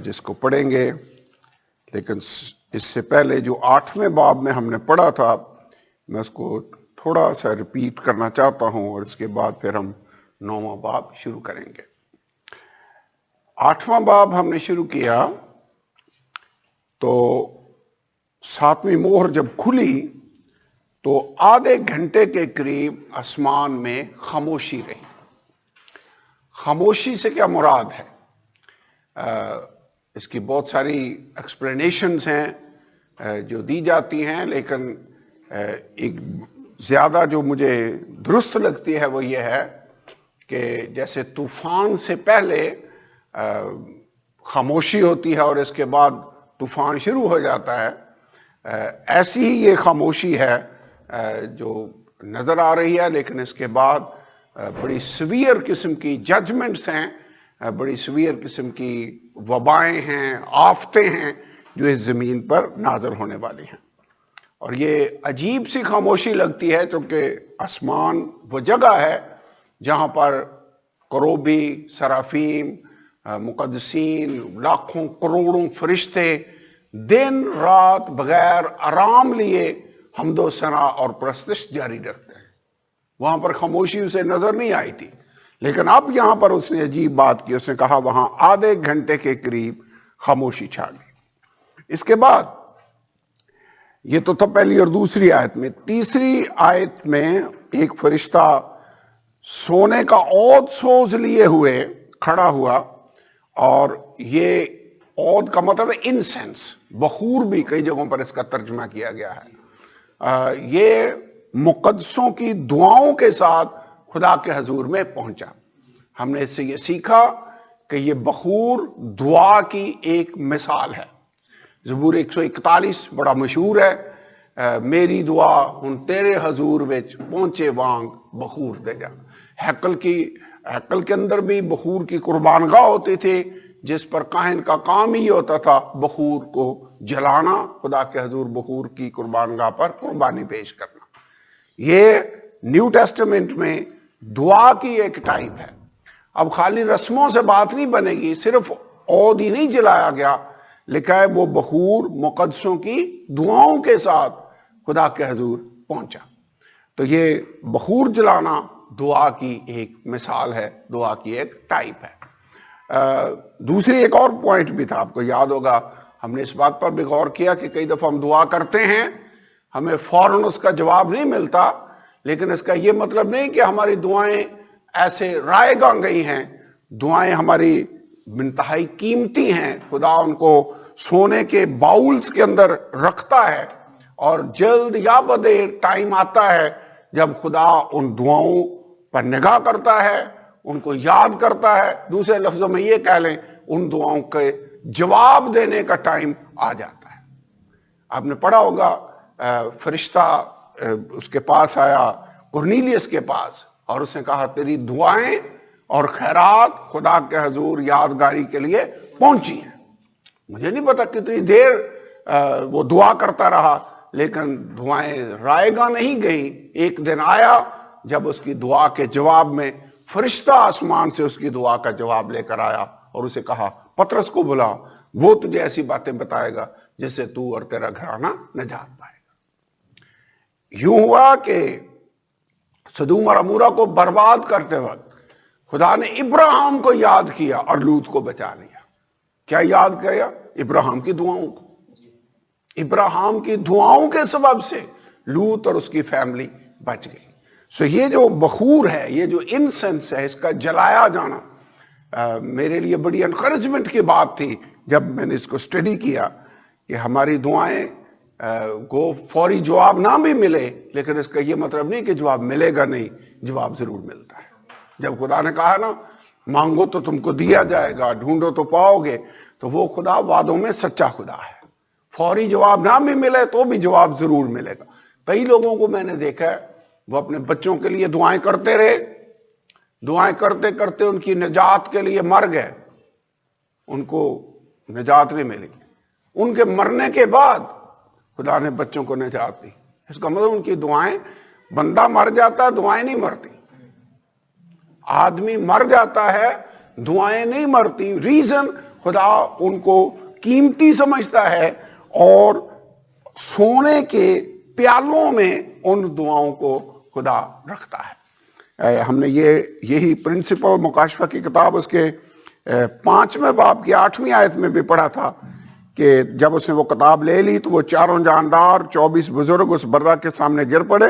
جس کو پڑھیں گے، لیکن اس سے پہلے جو 8ویں باب میں ہم نے پڑھا تھا میں اس کو تھوڑا سا ریپیٹ کرنا چاہتا ہوں، اور اس کے بعد پھر ہم 9واں باب شروع کریں گے۔ 8واں باب ہم نے شروع کیا تو 7ویں مہر جب کھلی تو آدھے گھنٹے کے قریب آسمان میں خاموشی رہی۔ خاموشی سے کیا مراد ہے؟ اس کی بہت ساری ایکسپلینیشنز ہیں جو دی جاتی ہیں، لیکن ایک زیادہ جو مجھے درست لگتی ہے وہ یہ ہے کہ جیسے طوفان سے پہلے خاموشی ہوتی ہے اور اس کے بعد طوفان شروع ہو جاتا ہے، ایسی ہی یہ خاموشی ہے جو نظر آ رہی ہے، لیکن اس کے بعد بڑی سویئر قسم کی ججمنٹس ہیں، بڑی سویئر قسم کی وبائیں ہیں، آفتیں ہیں جو اس زمین پر نازل ہونے والی ہیں۔ اور یہ عجیب سی خاموشی لگتی ہے کیونکہ آسمان وہ جگہ ہے جہاں پر کروبی، سرافیم، مقدسین، لاکھوں کروڑوں فرشتے دن رات بغیر آرام لیے حمد و ثنا اور پرستش جاری رکھتے ہیں۔ وہاں پر خاموشی اسے نظر نہیں آئی تھی، لیکن اب یہاں پر اس نے عجیب بات کی، اس نے کہا وہاں آدھے گھنٹے کے قریب خاموشی چھا گئی۔ اس کے بعد یہ تو تھا پہلی اور دوسری آیت میں، تیسری آیت میں ایک فرشتہ سونے کا عود سوز لیے ہوئے کھڑا ہوا، اور یہ عود کا مطلب ہے انسینس، بخور بھی کئی جگہوں پر اس کا ترجمہ کیا گیا ہے۔ یہ مقدسوں کی دعاؤں کے ساتھ خدا کے حضور میں پہنچا۔ ہم نے اس سے یہ سیکھا کہ یہ بخور دعا کی ایک مثال ہے۔ زبور 141 بڑا مشہور ہے، میری دعا ہن تیرے حضور وچ پہنچے وانگ بخور دے جا۔ ہیکل کے اندر بھی بخور کی قربان گاہ ہوتی تھی، جس پر کاہن کا کام ہی ہوتا تھا بخور کو جلانا، خدا کے حضور بخور کی قربان گاہ پر قربانی پیش کرنا۔ یہ نیو ٹیسٹمنٹ میں دعا کی ایک ٹائپ ہے۔ اب خالی رسموں سے بات نہیں بنے گی، صرف عود ہی نہیں جلایا گیا، لکھا ہے وہ بخور مقدسوں کی دعاؤں کے ساتھ خدا کے حضور پہنچا۔ تو یہ بخور جلانا دعا کی ایک مثال ہے، دعا کی ایک ٹائپ ہے۔ دوسری ایک اور پوائنٹ بھی تھا، آپ کو یاد ہوگا، ہم نے اس بات پر بھی غور کیا کہ کئی دفعہ ہم دعا کرتے ہیں، ہمیں فوراً اس کا جواب نہیں ملتا، لیکن اس کا یہ مطلب نہیں کہ ہماری دعائیں ایسے رائے گاں گئی ہیں۔ دعائیں ہماری انتہائی قیمتی ہیں، خدا ان کو سونے کے باؤلز کے اندر رکھتا ہے، اور جلد یا بدیر ٹائم آتا ہے جب خدا ان دعاؤں پر نگاہ کرتا ہے، ان کو یاد کرتا ہے۔ دوسرے لفظوں میں یہ کہہ لیں، ان دعاؤں کے جواب دینے کا ٹائم آ جاتا ہے۔ آپ نے پڑھا ہوگا فرشتہ اس کے پاس آیا، قرنیلیس کے پاس، اور اس نے کہا تیری دعائیں اور خیرات خدا کے حضور یادگاری کے لیے پہنچی ہیں۔ مجھے نہیں پتا کتنی دیر وہ دعا کرتا رہا، لیکن دعائیں رائے گاں نہیں گئیں۔ ایک دن آیا جب اس کی دعا کے جواب میں فرشتہ آسمان سے اس کی دعا کا جواب لے کر آیا، اور اسے کہا پطرس کو بلا، وہ تجھے ایسی باتیں بتائے گا جس سے تو اور تیرا گھرانہ نجات پائے گا۔ یوں ہوا کہ سدوم اور عمورہ کو برباد کرتے وقت خدا نے ابراہیم کو یاد کیا اور لوط کو بچا لیا۔ کیا یاد کیا؟ ابراہیم کی دعاؤں کو۔ ابراہیم کی دعاؤں کے سبب سے لوط اور اس کی فیملی بچ گئی۔ سو یہ جو بخور ہے، یہ جو انسنس ہے، اس کا جلایا جانا میرے لیے بڑی انکریجمنٹ کی بات تھی جب میں نے اس کو اسٹڈی کیا، کہ ہماری دعائیں کو فوری جواب نہ بھی ملے، لیکن اس کا یہ مطلب نہیں کہ جواب ملے گا نہیں، جواب ضرور ملتا ہے۔ جب خدا نے کہا نا مانگو تو تم کو دیا جائے گا، ڈھونڈو تو پاؤ گے، تو وہ خدا وعدوں میں سچا خدا ہے۔ فوری جواب نہ بھی ملے تو بھی جواب ضرور ملے گا۔ کئی لوگوں کو میں نے دیکھا ہے، وہ اپنے بچوں کے لیے دعائیں کرتے رہے، دعائیں کرتے کرتے ان کی نجات کے لیے مر گئے، ان کو نجات نہیں ملی۔ ان کے مرنے کے بعد خدا نے بچوں کو نجات دی۔ اس کا مطلب ان کی دعائیں، بندہ مر جاتا ہے دعائیں نہیں مرتی، آدمی مر جاتا ہے دعائیں نہیں مرتی۔ ریزن خدا ان کو قیمتی سمجھتا ہے اور سونے کے پیالوں میں ان دعاؤں کو خدا رکھتا ہے۔ ہم نے یہی پرنسپل مکاشفہ کی کتاب اس کے 5ویں باب کی 8ویں آیت میں بھی پڑھا تھا کہ جب اس نے وہ کتاب لے لی تو وہ چاروں جاندار 24 بزرگ اس برہ کے سامنے گر پڑے،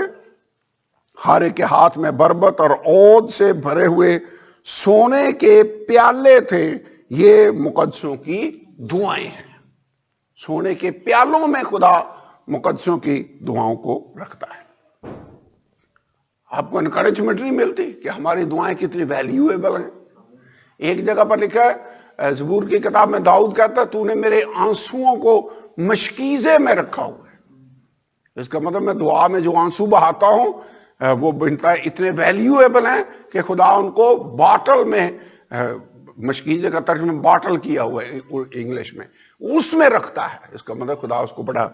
ہر ایک کے ہاتھ میں بربط اور عود سے بھرے ہوئے سونے کے پیالے تھے، یہ مقدسوں کی دعائیں ہیں۔ سونے کے پیالوں میں خدا مقدسوں کی دعاؤں کو رکھتا ہے۔ آپ کو انکریجمنٹ نہیں ملتی کہ ہماری دعائیں کتنی ویلیویبل ہیں؟ ایک جگہ پر لکھا ہے، زبور کی کتاب میں داؤد کہتا ہے تو نے میرے آنسوؤں کو مشکیزے میں رکھا ہوا ہے۔ اس کا مطلب میں دعا میں جو آنسو بہاتا ہوں وہ اتنے ویلیویبل ہیں کہ خدا ان کو باٹل میں، مشکیزے کا ترجمہ باٹل کیا ہوا ہے انگلش میں، اس میں رکھتا ہے۔ اس کا مطلب خدا اس کو بڑا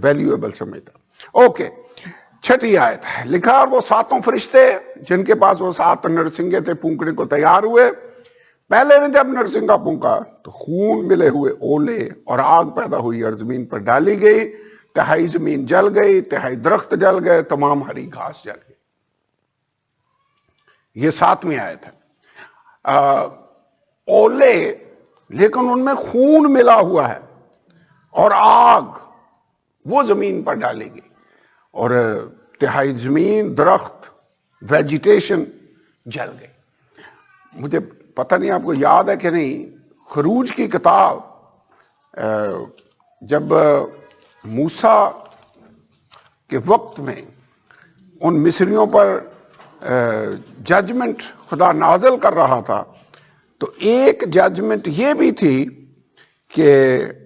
ویلیویبل سمجھتا۔ اوکے، 6 آیت ہے، لکھا اور وہ 7 فرشتے جن کے پاس وہ 7 نرسنگے تھے پھونکنے کو تیار ہوئے، پہلے نے جب نرسنگا پھونکا تو خون ملے ہوئے اولے اور آگ پیدا ہوئی اور زمین پر ڈالی گئی، تہائی زمین جل گئی، تہائی درخت جل گئے، تمام ہری گھاس جل گئی۔ یہ 7ویں آیت ہے۔ اولے، لیکن ان میں خون ملا ہوا ہے، اور آگ وہ زمین پر ڈالی گئی، اور تہائی زمین، درخت، ویجیٹیشن جل گئی۔ مجھے پتہ نہیں آپ کو یاد ہے کہ نہیں، خروج کی کتاب جب موسیٰ کے وقت میں ان مصریوں پر ججمنٹ خدا نازل کر رہا تھا تو ایک ججمنٹ یہ بھی تھی کہ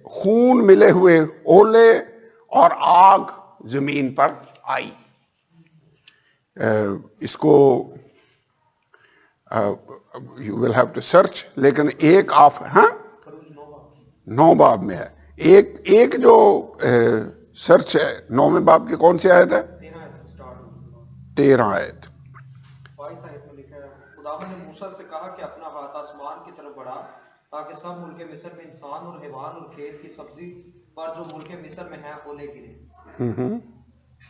خون ملے ہوئے اولے اور آگ زمین پر آئی۔ اس کو you will have to search، لیکن ایک ہاں 9 باب میں ہے، ایک جو سرچ ہے 9ویں باب کی کون سی آیت ہے؟ 13 آیت۔ 22 آیت میں لکھا ہے، خداوند نے موسیٰ سے کہا کہ اپنا ہاتھ آسمان کی طرف بڑھا تاکہ سب ملک مصر میں انسان اور حیوان اور کھیت کی سبزی پر جو ملک مصر میں ہے اولے گرے۔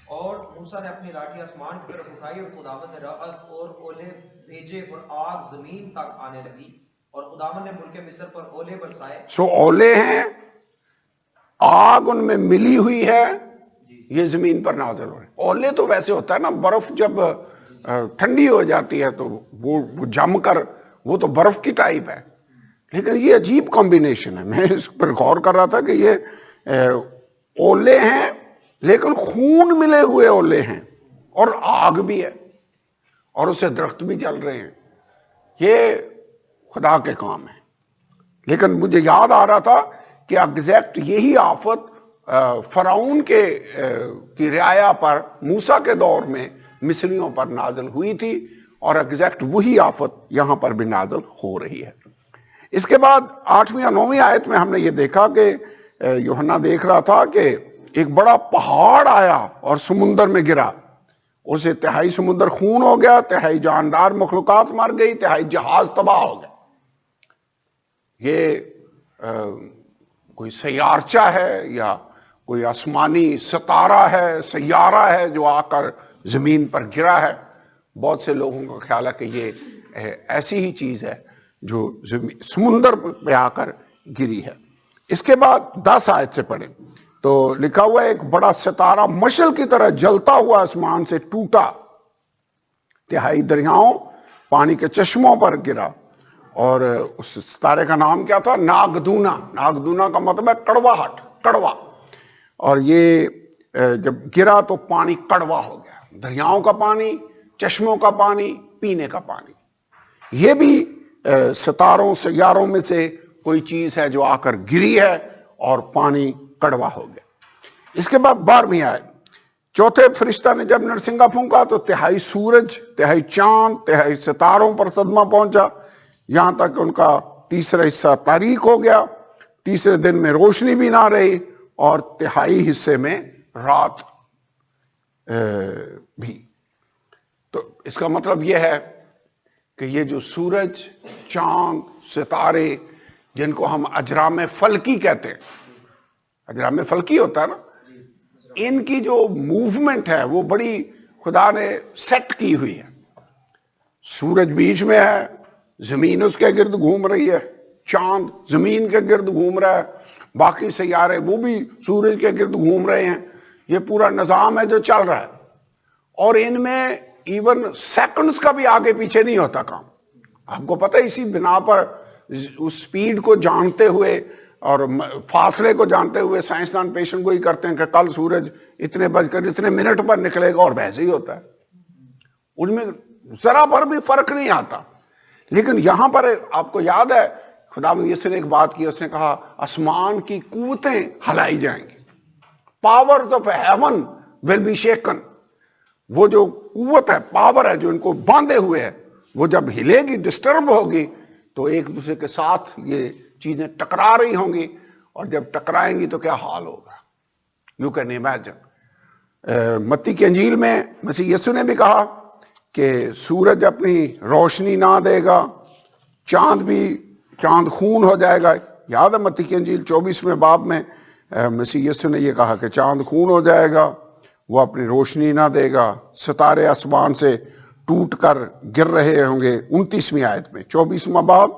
اور موسیٰ نے اپنی لاٹھی آسمان کی طرف اٹھائی اور خداوند نے رعد اور اولے بھیجے اور آگ زمین تک آنے لگی، اور خداوند نے ملک مصر پر اولے برسائے۔ سو اولے ہیں، آگ ان میں ملی ہوئی ہے، یہ زمین پر نازل ہو رہے ہیں۔ اولے تو ویسے ہوتا ہے نا، برف جب ٹھنڈی ہو جاتی ہے تو وہ جم کر، وہ تو برف کی ٹائپ ہے، لیکن یہ عجیب کمبینیشن ہے۔ میں اس پر غور کر رہا تھا کہ یہ اولے ہیں لیکن خون ملے ہوئے اولے ہیں، اور آگ بھی ہے، اور اسے درخت بھی جل رہے ہیں۔ یہ خدا کے کام ہے۔ لیکن مجھے یاد آ رہا تھا کہ ایگزیکٹ یہی آفت فرعون کی رعایا پر موسیٰ کے دور میں مصریوں پر نازل ہوئی تھی، اور ایگزیکٹ وہی آفت یہاں پر بھی نازل ہو رہی ہے۔ اس کے بعد 8ویں یا 9ویں آیت میں ہم نے یہ دیکھا کہ یوحنا دیکھ رہا تھا کہ ایک بڑا پہاڑ آیا اور سمندر میں گرا، اسے تہائی سمندر خون ہو گیا، تہائی جاندار مخلوقات مر گئی، تہائی جہاز تباہ ہو گیا۔ یہ کوئی سیارچہ ہے یا کوئی آسمانی ستارہ ہے، سیارہ ہے جو آ کر زمین پر گرا ہے؟ بہت سے لوگوں کا خیال ہے کہ یہ ایسی ہی چیز ہے جو سمندر پہ آ کر گری ہے۔ اس کے بعد 10 آیت سے پڑھیں تو لکھا ہوا ہے، ایک بڑا ستارہ مشعل کی طرح جلتا ہوا آسمان سے ٹوٹا، تہائی دریاؤں پانی کے چشموں پر گرا، اور اس ستارے کا نام کیا تھا؟ ناگدونا۔ ناگدونا کا مطلب ہے کڑواہٹ، کڑوا، اور یہ جب گرا تو پانی کڑوا ہو گیا، دریاؤں کا پانی، چشموں کا پانی، پینے کا پانی۔ یہ بھی ستاروں سیاروں میں سے کوئی چیز ہے جو آ کر گری ہے اور پانی کڑوا ہو گیا۔ اس کے بعد 12ویں آیت، چوتھے فرشتہ نے جب نرسنگا پھونکا تو تہائی سورج، تہائی چاند، تہائی ستاروں پر صدمہ پہنچا، یہاں تک ان کا تیسرا حصہ تاریک ہو گیا، تیسرے دن میں روشنی بھی نہ رہی، اور تہائی حصے میں رات بھی۔ تو اس کا مطلب یہ ہے کہ یہ جو سورج، چاند، ستارے، جن کو ہم اجرام فلکی کہتے ہیں. اجرام فلکی ہوتا ہے نا, ان کی جو موومنٹ ہے وہ بڑی خدا نے سیٹ کی ہوئی ہے. سورج بیچ میں ہے, زمین اس کے گرد گھوم رہی ہے, چاند زمین کے گرد گھوم رہا ہے, باقی سیارے وہ بھی سورج کے گرد گھوم رہے ہیں. یہ پورا نظام ہے جو چل رہا ہے, اور ان میں ایون سیکنڈز کا بھی آگے پیچھے نہیں ہوتا کام. آپ کو پتہ ہے اسی بنا پر اس سپیڈ کو جانتے ہوئے اور فاصلے کو جانتے ہوئے سائنسدان پیشن گوئی کرتے ہیں کہ کل سورج اتنے بج کر اتنے منٹ پر نکلے گا, اور ویسے ہی ہوتا ہے. ان میں ذرا بھر بھی فرق نہیں آتا. لیکن یہاں پر آپ کو یاد ہے خدا یسوع نے ایک بات کی, اس نے کہا آسمان کی قوتیں ہلائی جائیں گی. Powers of heaven will be shaken. وہ جو قوت ہے, پاور ہے جو ان کو باندھے ہوئے ہے, وہ جب ہلے گی, ڈسٹرب ہوگی, تو ایک دوسرے کے ساتھ یہ چیزیں ٹکرا رہی ہوں گی, اور جب ٹکرائیں گی تو کیا حال ہوگا. You can imagine. متی کی انجیل میں مسیح یسوع نے بھی کہا کہ سورج اپنی روشنی نہ دے گا, چاند خون ہو جائے گا. یاد ہے متی کی انجیل 24ویں باب میں مسیح یسوع نے یہ کہا کہ چاند خون ہو جائے گا, وہ اپنی روشنی نہ دے گا, ستارے آسمان سے ٹوٹ کر گر رہے ہوں گے. 29ویں آیت میں 24واں باب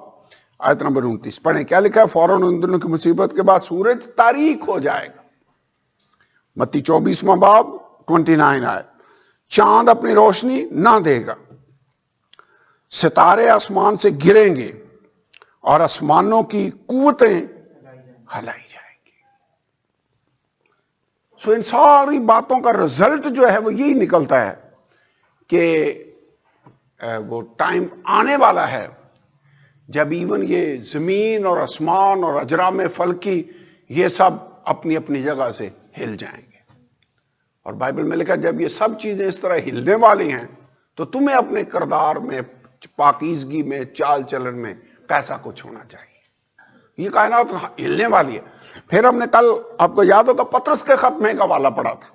آیت نمبر 29 پڑھیں, کیا لکھا ہے؟ فوراً ان دنوں کی مصیبت کے بعد سورج تاریک ہو جائے گا. متی 24واں باب 29 آیت. چاند اپنی روشنی نہ دے گا, ستارے آسمان سے گریں گے, اور آسمانوں کی قوتیں ہلائی جائیں گی. سو ان ساری باتوں کا رزلٹ جو ہے وہ یہی نکلتا ہے کہ وہ ٹائم آنے والا ہے جب ایون یہ زمین اور آسمان اور اجرام فلکی یہ سب اپنی اپنی جگہ سے ہل جائیں گے. اور بائبل میں لکھا جب یہ سب چیزیں اس طرح ہلنے والی ہیں تو تمہیں اپنے کردار میں, پاکیزگی میں, چال چلن میں کیسا کچھ ہونا چاہیے. یہ کائنات ہلنے والی ہے. پھر ہم نے کل آپ کو یاد ہوگا پطرس کے خط میں کا والا پڑھا تھا,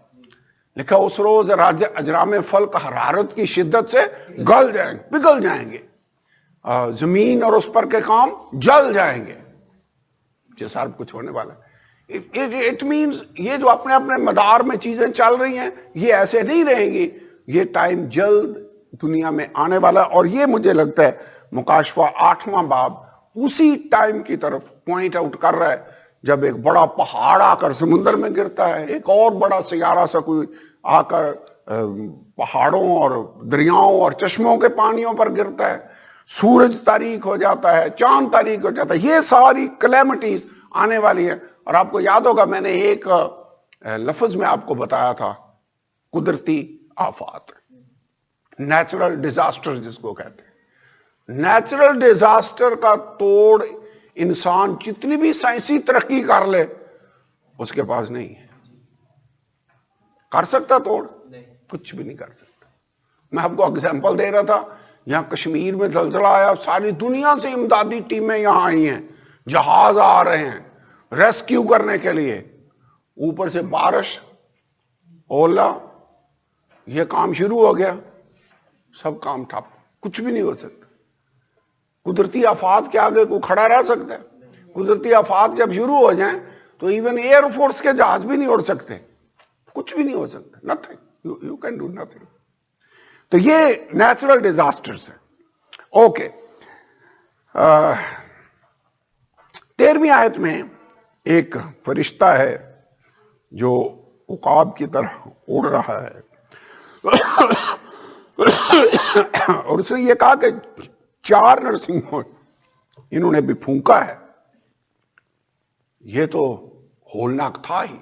لکھا اس روز اجرام فلک حرارت کی شدت سے گل جائیں گے, پگھل جائیں گے, زمین اور اس پر کے کام جل جائیں گے. یہ سب کچھ ہونے والا ہے. اٹ مینز یہ جو اپنے اپنے مدار میں چیزیں چل رہی ہیں یہ ایسے نہیں رہیں گی. یہ ٹائم جلد دنیا میں آنے والا ہے, اور یہ مجھے لگتا ہے مکاشفہ 8واں باب اسی ٹائم کی طرف پوائنٹ آؤٹ کر رہا ہے جب ایک بڑا پہاڑ آ کر سمندر میں گرتا ہے, ایک اور بڑا سیارہ سا کوئی آ کر پہاڑوں اور دریاؤں اور چشموں کے پانیوں پر گرتا ہے, سورج تاریک ہو جاتا ہے, چاند تاریک ہو جاتا ہے. یہ ساری کلیمٹیز آنے والی ہیں. اور آپ کو یاد ہوگا میں نے ایک لفظ میں آپ کو بتایا تھا, قدرتی آفات, نیچرل ڈیزاسٹر جس کو کہتے ہیں. نیچرل ڈیزاسٹر کا توڑ انسان جتنی بھی سائنسی ترقی کر لے اس کے پاس نہیں ہے. کر سکتا توڑ؟ کچھ بھی نہیں کر سکتا. میں آپ کو اگزامپل دے رہا تھا, یہاں کشمیر میں زلزلہ آیا, ساری دنیا سے امدادی ٹیمیں یہاں آئی ہیں, جہاز آ رہے ہیں ریسکیو کرنے کے لیے, اوپر سے بارش, اولا, یہ کام شروع ہو گیا, سب کام ٹھپ, کچھ بھی نہیں ہو سکتا. قدرتی آفات کے آگے کوئی کھڑا رہ سکتا ہے؟ قدرتی آفات جب شروع ہو جائیں تو ایون ایئر فورس کے جہاز بھی نہیں اڑ سکتے, کچھ بھی نہیں ہو سکتا, nothing, you can do nothing. تو یہ نیچرل ڈیزاسٹرز ہیں. اوکے, 13ویں آیت میں ایک فرشتہ ہے جو عقاب کی طرح اڑ رہا ہے, اور اس نے یہ کہا کہ 4 نرسنگوں انہوں نے بھی پھونکا ہے. یہ تو ہولناک تھا ہی,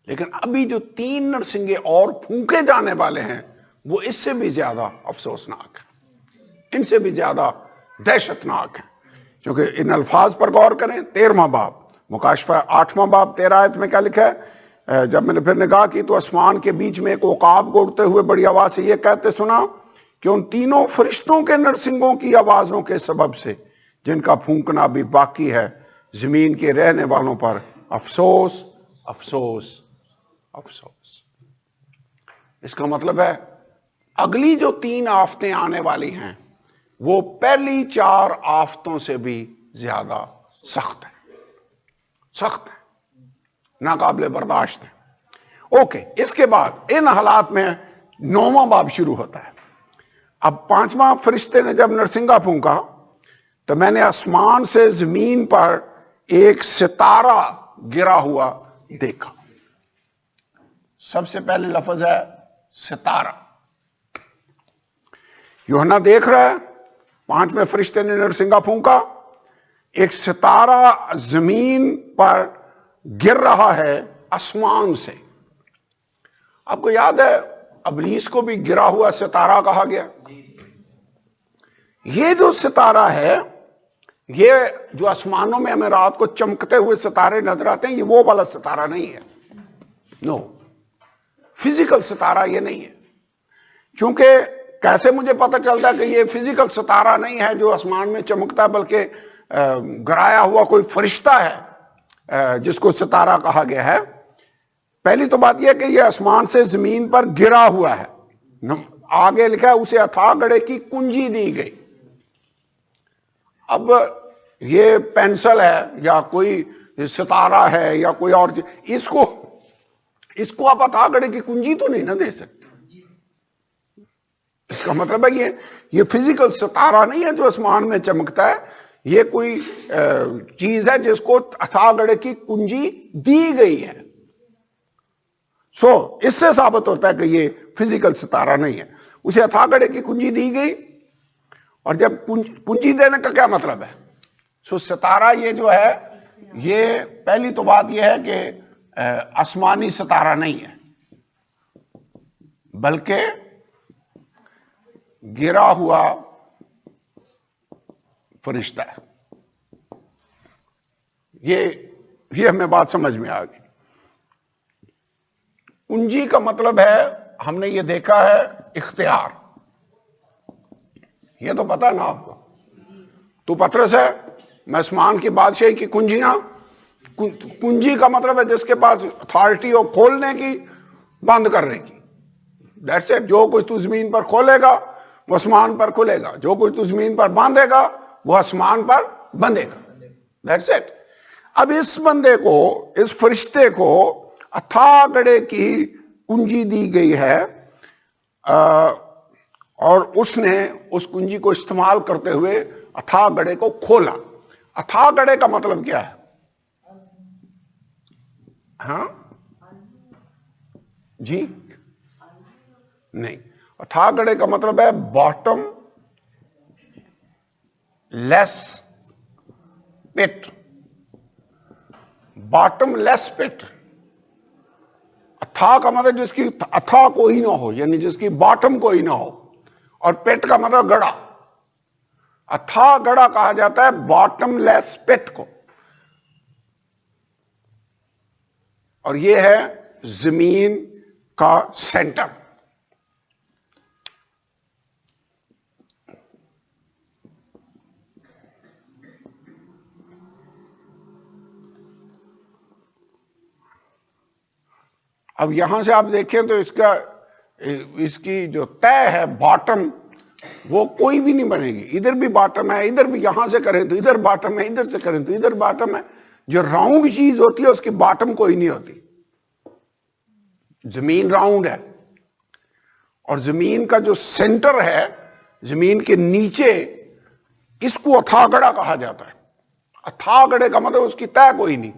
لیکن ابھی جو 3 نرسنگے اور پھونکے جانے والے ہیں وہ اس سے بھی زیادہ افسوسناک ہیں, ان سے بھی زیادہ دہشتناک ہیں. کیونکہ ان الفاظ پر غور کریں, 13واں باب مکاشفہ 8واں باب 13 آیت میں کیا لکھا ہے؟ جب میں نے پھر نگاہ کی تو آسمان کے بیچ میں ایک عقاب کو اڑتے ہوئے بڑی آواز سے یہ کہتے سنا کہ ان 3 فرشتوں کے نرسنگوں کی آوازوں کے سبب سے جن کا پھونکنا بھی باقی ہے, زمین کے رہنے والوں پر افسوس, افسوس, افسوس. اس کا مطلب ہے اگلی جو 3 آفتیں آنے والی ہیں وہ پہلی 4 آفتوں سے بھی زیادہ سخت ہے، ناقابل برداشت ہے۔ اوکے، اس کے بعد ان حالات میں 9واں باب شروع ہوتا ہے۔ اب 5واں فرشتے نے جب نرسنگا پھونکا تو میں نے آسمان سے زمین پر ایک ستارہ گرا ہوا دیکھا۔ سب سے پہلے لفظ ہے ستارہ۔ یوحنا دیکھ رہا ہے، 5ویں فرشتے نے نرسنگا پھونکا، ایک ستارہ زمین پر گر رہا ہے آسمان سے۔ آپ کو یاد ہے ابلیس کو بھی گرا ہوا ستارہ کہا گیا۔ یہ جو ستارہ ہے، یہ جو آسمانوں میں ہمیں رات کو چمکتے ہوئے ستارے نظر آتے ہیں، یہ وہ والا ستارہ نہیں ہے۔ نو، فزیکل ستارہ یہ نہیں ہے۔ چونکہ کیسے مجھے پتہ چلتا ہے کہ یہ فزیکل ستارہ نہیں ہے جو آسمان میں چمکتا ہے، بلکہ گرایا ہوا کوئی فرشتہ ہے جس کو ستارہ کہا گیا ہے؟ پہلی تو بات یہ کہ یہ آسمان سے زمین پر گرا ہوا ہے۔ آگے لکھا ہے اسے اتھا گڑھے کی کنجی دی گئی۔ اب یہ پینسل ہے یا کوئی ستارہ ہے یا کوئی اور اس کو آپ اتھا گڑھے کی کنجی تو نہیں نہ دے سکتے۔ اس کا مطلب ہے یہ فزیکل ستارہ نہیں ہے جو آسمان میں چمکتا ہے، یہ کوئی چیز ہے جس کو اتھا گڑھے کی کنجی دی گئی ہے۔ اس سے ثابت ہوتا ہے کہ یہ فزیکل ستارہ نہیں ہے۔ اسے اتھا گڑھے کی کنجی دی گئی، اور جب کنجی دینے کا کیا مطلب ہے؟ ستارہ یہ جو ہے، یہ پہلی تو بات یہ ہے کہ آسمانی ستارہ نہیں ہے، بلکہ گرا ہوا فرشتہ ہے۔ یہ ہمیں بات سمجھ میں آ گئی۔ کنجی کا مطلب ہے، ہم نے یہ دیکھا ہے، اختیار۔ یہ تو پتا نا آپ کو، تو پطرس ہے، میں آسمان کی بادشاہی کی کنجیاں۔ کنجی کا مطلب ہے جس کے پاس اتھارٹی ہو کھولنے کی، بند کرنے کی۔ That's it. جو کچھ تو زمین پر کھولے گا وہ آسمان پر کھلے گا، جو کچھ تو زمین پر باندھے گا وہ آسمان پر بندھے گا۔ That's it. اب اس بندے کو، اس فرشتے کو اتھا گڑھے کی کنجی دی گئی ہے، اور اس نے اس کنجی کو استعمال کرتے ہوئے اتھا گڑھے کو کھولا۔ اتھا گڑھے کا مطلب کیا ہے؟ ہاں جی نہیں، اتھا گڑھے کا مطلب ہے باٹم لیس پٹ۔ باٹم لیس پٹ۔ اتھا کا مطلب جس کی اتھا کوئی نہ ہو، یعنی جس کی باٹم کوئی نہ ہو، اور پیٹ کا مطلب گڑھا۔ اتھا گڑھا کہا جاتا ہے باٹم لیس پٹ کو، اور یہ ہے زمین کا سینٹر۔ اب یہاں سے آپ دیکھیں تو اس کی جو طے ہے باٹم، وہ کوئی بھی نہیں بنے گی۔ ادھر بھی باٹم ہے، ادھر بھی، یہاں سے کریں تو ادھر باٹم ہے، ادھر سے کریں تو ادھر باٹم ہے۔ جو راؤنڈ چیز ہوتی ہے اس کی باٹم کوئی نہیں ہوتی۔ زمین راؤنڈ ہے، اور زمین کا جو سینٹر ہے زمین کے نیچے، اس کو اتھا گڑھا کہا جاتا ہے۔ اتھا گڑھے کا مطلب اس کی طے کوئی نہیں،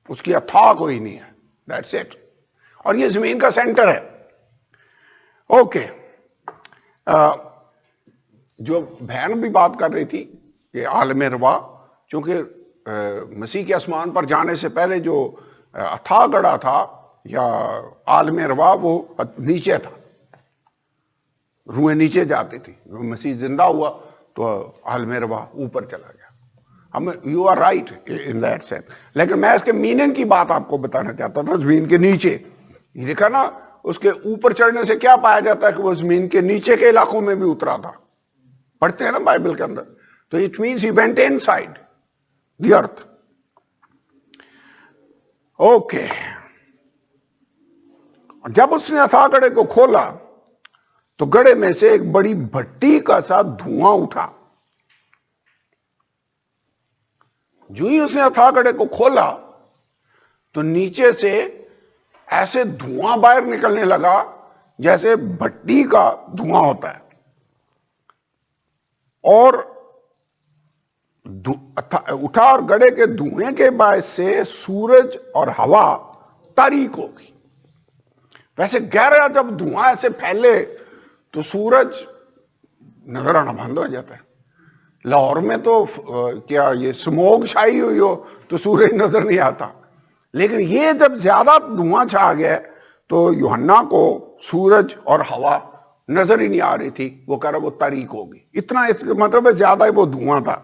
اس کی اتھا کوئی نہیں ہے۔ That's it۔ اور یہ زمین کا سینٹر ہے۔ اوکے، جو بہن بھی بات کر رہی تھی کہ عالم روا، چونکہ مسیح کے آسمان پر جانے سے پہلے جو اتھا گڑھا تھا یا عالم روا، وہ نیچے تھا، روحیں نیچے جاتی تھی۔ مسیح زندہ ہوا تو عالم روا اوپر چلا گیا۔ You are right in that sense, لیکن میں اس کے میننگ کی بات آپ کو بتانا چاہتا تھا۔ زمین کے نیچے، یہ دیکھا نا، اس کے اوپر چڑھنے سے کیا پایا جاتا ہے کہ وہ زمین کے نیچے کے علاقوں میں بھی اترا تھا۔ پڑھتے ہیں نا بائبل کے اندر، تو it means he went in side the earth. Okay, جب اس نے اتھا گڑھے کو کھولا تو گڑھے میں سے ایک بڑی بھٹی کا سا دھواں اٹھا۔ جو ہی اس نے ہتھاکڑے کو کھولا تو نیچے سے ایسے دھواں باہر نکلنے لگا جیسے بھٹی کا دھواں ہوتا ہے، اور اٹھا اور گڑے کے دھوئیں کے باعث سے سورج اور ہوا تاریک ہوگی۔ ویسے گہرا جب دھواں ایسے پھیلے تو سورج نظر آنا بند ہو جاتا ہے۔ لاہور میں تو کیا یہ سموگ چھائی ہوئی ہو تو سورج نظر نہیں آتا، لیکن یہ جب زیادہ دھواں چھا گیا تو یوحنا کو سورج اور ہوا نظر ہی نہیں آ رہی تھی، وہ کہہ رہا وہ تاریک ہوگی۔ اتنا اس کا مطلب ہے زیادہ ہی وہ دھواں تھا،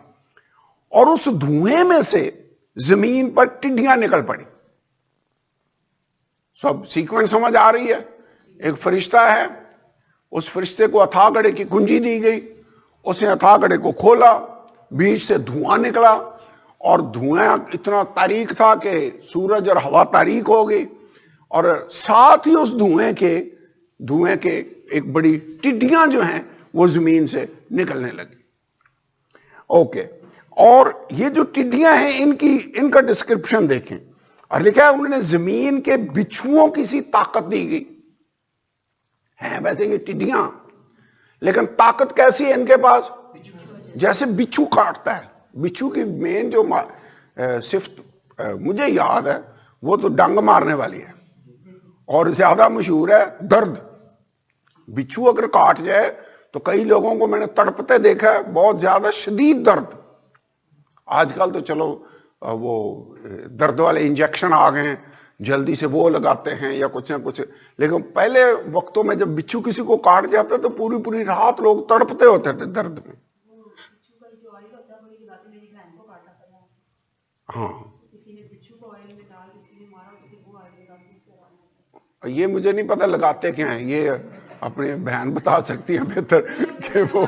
اور اس دھوئیں میں سے زمین پر ٹڈیاں نکل پڑی۔ سب سیکوینس سمجھ آ رہی ہے؟ ایک فرشتہ ہے، اس فرشتے کو ہتھاکڑے کی کنجی دی گئی، اس نے ہتھاکڑے کو کھولا، بیچ سے دھواں نکلا، اور دھواں اتنا تاریک تھا کہ سورج اور ہوا تاریک ہو گئی، اور ساتھ ہی اس دھوئیں کے ایک بڑی ٹڈیاں جو ہیں وہ زمین سے نکلنے لگی۔ اوکے، اور یہ جو ٹڈیاں ہیں ان کا ڈسکرپشن دیکھیں، اور لکھا ہے انہوں نے زمین کے بچھوؤں کی سی طاقت دی گئی ہیں۔ ویسے یہ ٹڈیاں، لیکن طاقت کیسی ہے ان کے پاس؟ جیسے بچھو کاٹتا ہے۔ بچھو کی مین جو صفت مجھے یاد ہے وہ تو ڈنگ مارنے والی ہے، اور زیادہ مشہور ہے درد۔ بچھو اگر کاٹ جائے تو کئی لوگوں کو میں نے تڑپتے دیکھا ہے، بہت زیادہ شدید درد۔ آج کل تو چلو وہ درد والے انجیکشن آ گئے ہیں، جلدی سے وہ لگاتے ہیں یا کچھ نہ کچھ، لیکن پہلے وقتوں میں جب بچھو کسی کو کاٹ جاتا تو پوری پوری رات لوگ تڑپتے ہوتے تھے درد میں۔ ہاں، یہ مجھے نہیں پتا لگاتے کیا ہیں، یہ اپنی بہن بتا سکتی ہیں بہتر کہ وہ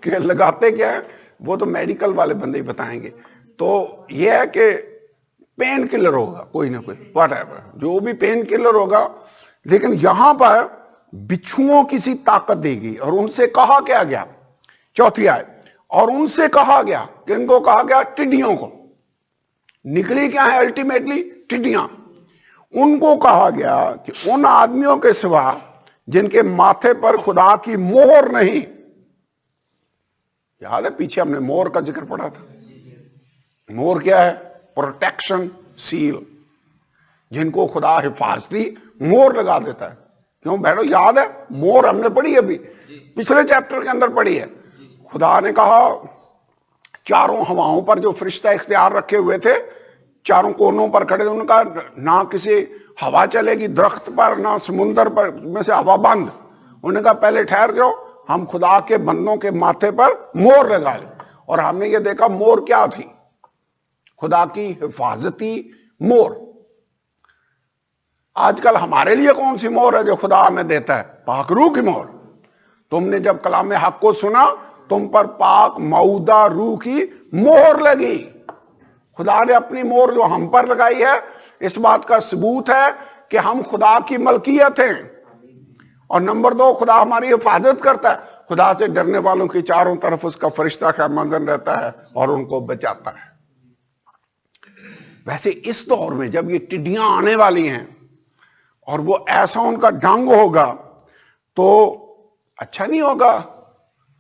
کہ لگاتے کیا ہیں، وہ تو میڈیکل والے بندے ہی بتائیں گے۔ تو یہ ہے کہ پین کلر ہوگا کوئی نہ کوئی، واٹ ایور، جو بھی پین کلر ہوگا، لیکن یہاں پر بچھوؤں کی سی طاقت دی گئی، اور ان سے کہا کیا گیا، چوتھی آیت، اور ان سے کہا گیا، کن کو کہا گیا؟ ٹڈیوں کو۔ نکلی کیا ہے الٹیمیٹلی؟ ٹڈیاں۔ ان کو کہا گیا کہ ان آدمیوں کے سوا جن کے ماتھے پر خدا کی مہر نہیں، یاد ہے پیچھے ہم نے مہر کا ذکر پڑھا تھا۔ مہر کیا ہے؟ پروٹیکشن سیل، جن کو خدا حفاظتی مہر لگا دیتا ہے۔ کیوں بیٹھو، یاد ہے مہر ہم نے پڑھی ابھی پچھلے چیپٹر کے اندر پڑھی ہے۔ خدا نے کہا چاروں ہواؤں پر جو فرشتہ اختیار رکھے ہوئے تھے، چاروں کونوں پر کھڑے، ان کا نہ کسی ہوا چلے گی درخت پر، نہ سمندر پر میں سے ہوا بند۔ انہوں نے کہا پہلے ٹھہر جاؤ، ہم خدا کے بندوں کے ماتھے پر مہر لگا لیں۔ اور ہم نے یہ دیکھا مہر کیا تھی، خدا کی حفاظتی مہر۔ آج کل ہمارے لیے کون سی مہر ہے جو خدا ہمیں دیتا ہے؟ پاک روح کی مہر۔ تم نے جب کلام حق کو سنا، تم پر پاک معودہ روح کی مہر لگی۔ خدا نے اپنی مہر جو ہم پر لگائی ہے، اس بات کا ثبوت ہے کہ ہم خدا کی ملکیت ہیں۔ اور نمبر 2، خدا ہماری حفاظت کرتا ہے۔ خدا سے ڈرنے والوں کی چاروں طرف اس کا فرشتہ خیمہ رہتا ہے اور ان کو بچاتا ہے۔ ویسے اس دور میں جب یہ ٹڈیاں آنے والی ہیں اور وہ ایسا ان کا ڈنگ ہوگا، تو اچھا نہیں ہوگا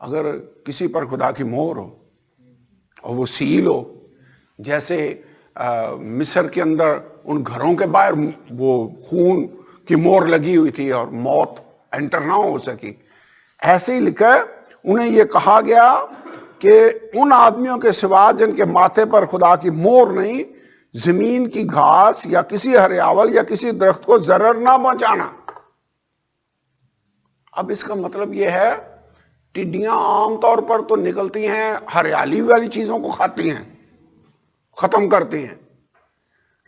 اگر کسی پر خدا کی مہر ہو اور وہ سیل ہو۔ جیسے مصر کے اندر ان گھروں کے باہر وہ خون کی مہر لگی ہوئی تھی اور موت انٹر نہ ہو سکی، ایسے ہی لکھا ہے انہیں یہ کہا گیا کہ ان آدمیوں کے سوا جن کے ماتھے پر خدا کی مہر نہیں، زمین کی گھاس یا کسی ہریاول یا کسی درخت کو ضرر نہ پہنچانا۔ اب اس کا مطلب یہ ہے ٹڈیاں عام طور پر تو نکلتی ہیں، ہریالی والی چیزوں کو کھاتی ہیں، ختم کرتی ہیں،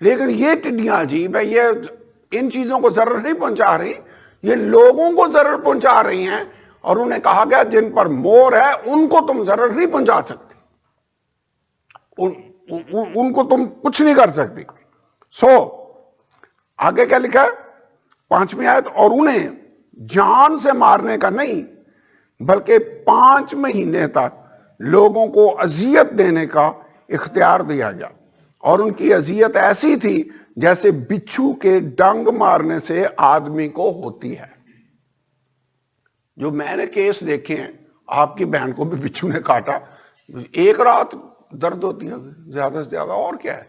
لیکن یہ ٹڈیاں عجیب ہے، یہ ان چیزوں کو ضرر نہیں پہنچا رہی، یہ لوگوں کو ضرر پہنچا رہی ہیں۔ اور انہیں کہا گیا جن پر مہر ہے ان کو تم ضرر نہیں پہنچا سکتے، ان کو تم کچھ نہیں کر سکتی۔ آگے کیا لکھا ہے 5ویں آیت، اور انہیں جان سے مارنے کا نہیں بلکہ 5 مہینے تک لوگوں کو اذیت دینے کا اختیار دیا گیا، اور ان کی اذیت ایسی تھی جیسے بچھو کے ڈنگ مارنے سے آدمی کو ہوتی ہے۔ جو میں نے کیس دیکھے ہیں، آپ کی بہن کو بھی بچھو نے کاٹا، ایک رات درد ہوتی ہے زیادہ سے زیادہ، اور کیا ہے؟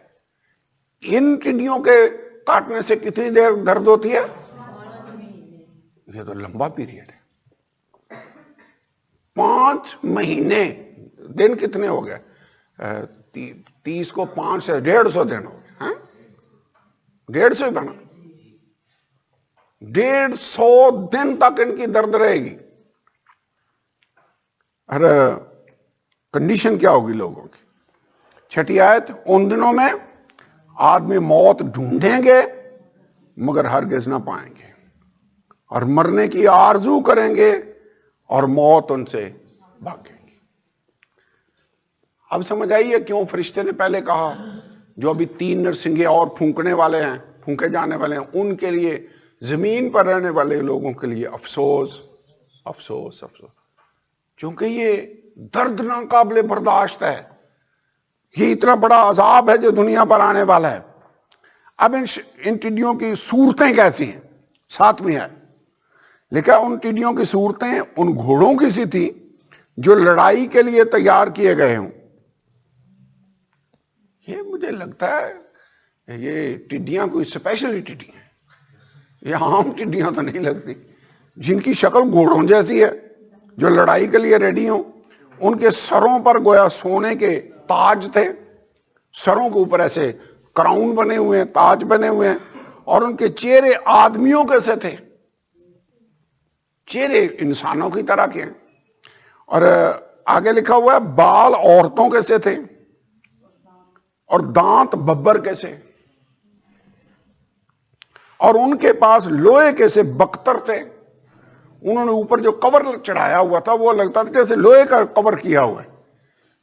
ان ٹڈیوں کے کاٹنے سے کتنی دیر درد ہوتی ہے؟ یہ تو لمبا پیریڈ ہے، 5 مہینے۔ دن کتنے ہو گئے؟ 30 کو 5 سے 150 دن ہو گئے، 150 ہی بنا، 150 دن تک ان کی درد رہے گی۔ ارے کنڈیشن کیا ہوگی لوگوں کی؟ 6 آیت، ان دنوں میں آدمی موت ڈھونڈیں گے مگر ہرگز نہ پائیں گے، اور مرنے کی آرزو کریں گے اور موت ان سے بھاگیں گی۔ اب سمجھ آئیے کیوں فرشتے نے پہلے کہا جو ابھی 3 نرسنگے اور پھونکنے والے ہیں، پھونکے جانے والے ہیں، ان کے لیے، زمین پر رہنے والے لوگوں کے لیے افسوس افسوس افسوس، کیونکہ یہ درد ناقابل برداشت ہے، یہ اتنا بڑا عذاب ہے جو دنیا پر آنے والا ہے۔ اب ان ٹڈیوں کی صورتیں کیسی ہیں؟ 7ویں ہے، لکھا ان ٹڈیوں کی صورتیں ان گھوڑوں کی سی تھی جو لڑائی کے لیے تیار کیے گئے ہوں۔ یہ مجھے لگتا ہے یہ ٹڈیاں کوئی اسپیشل ٹڈی ہیں، یہ عام ٹڈیاں تو نہیں لگتی، جن کی شکل گھوڑوں جیسی ہے، جو لڑائی کے لیے ریڈی ہوں۔ ان کے سروں پر گویا سونے کے تاج تھے، سروں کے اوپر ایسے کراؤن بنے ہوئے ہیں، تاج بنے ہوئے ہیں، اور ان کے چہرے آدمیوں کیسے تھے، چہرے انسانوں کی طرح کے ہیں، اور آگے لکھا ہوا ہے بال عورتوں کیسے تھے، اور دانت ببر کیسے، اور ان کے پاس لوہے کیسے بختر تھے۔ انہوں نے اوپر جو کور چڑھایا ہوا تھا وہ لگتا تھا جیسے لوہے کا کور کیا ہوا ہے۔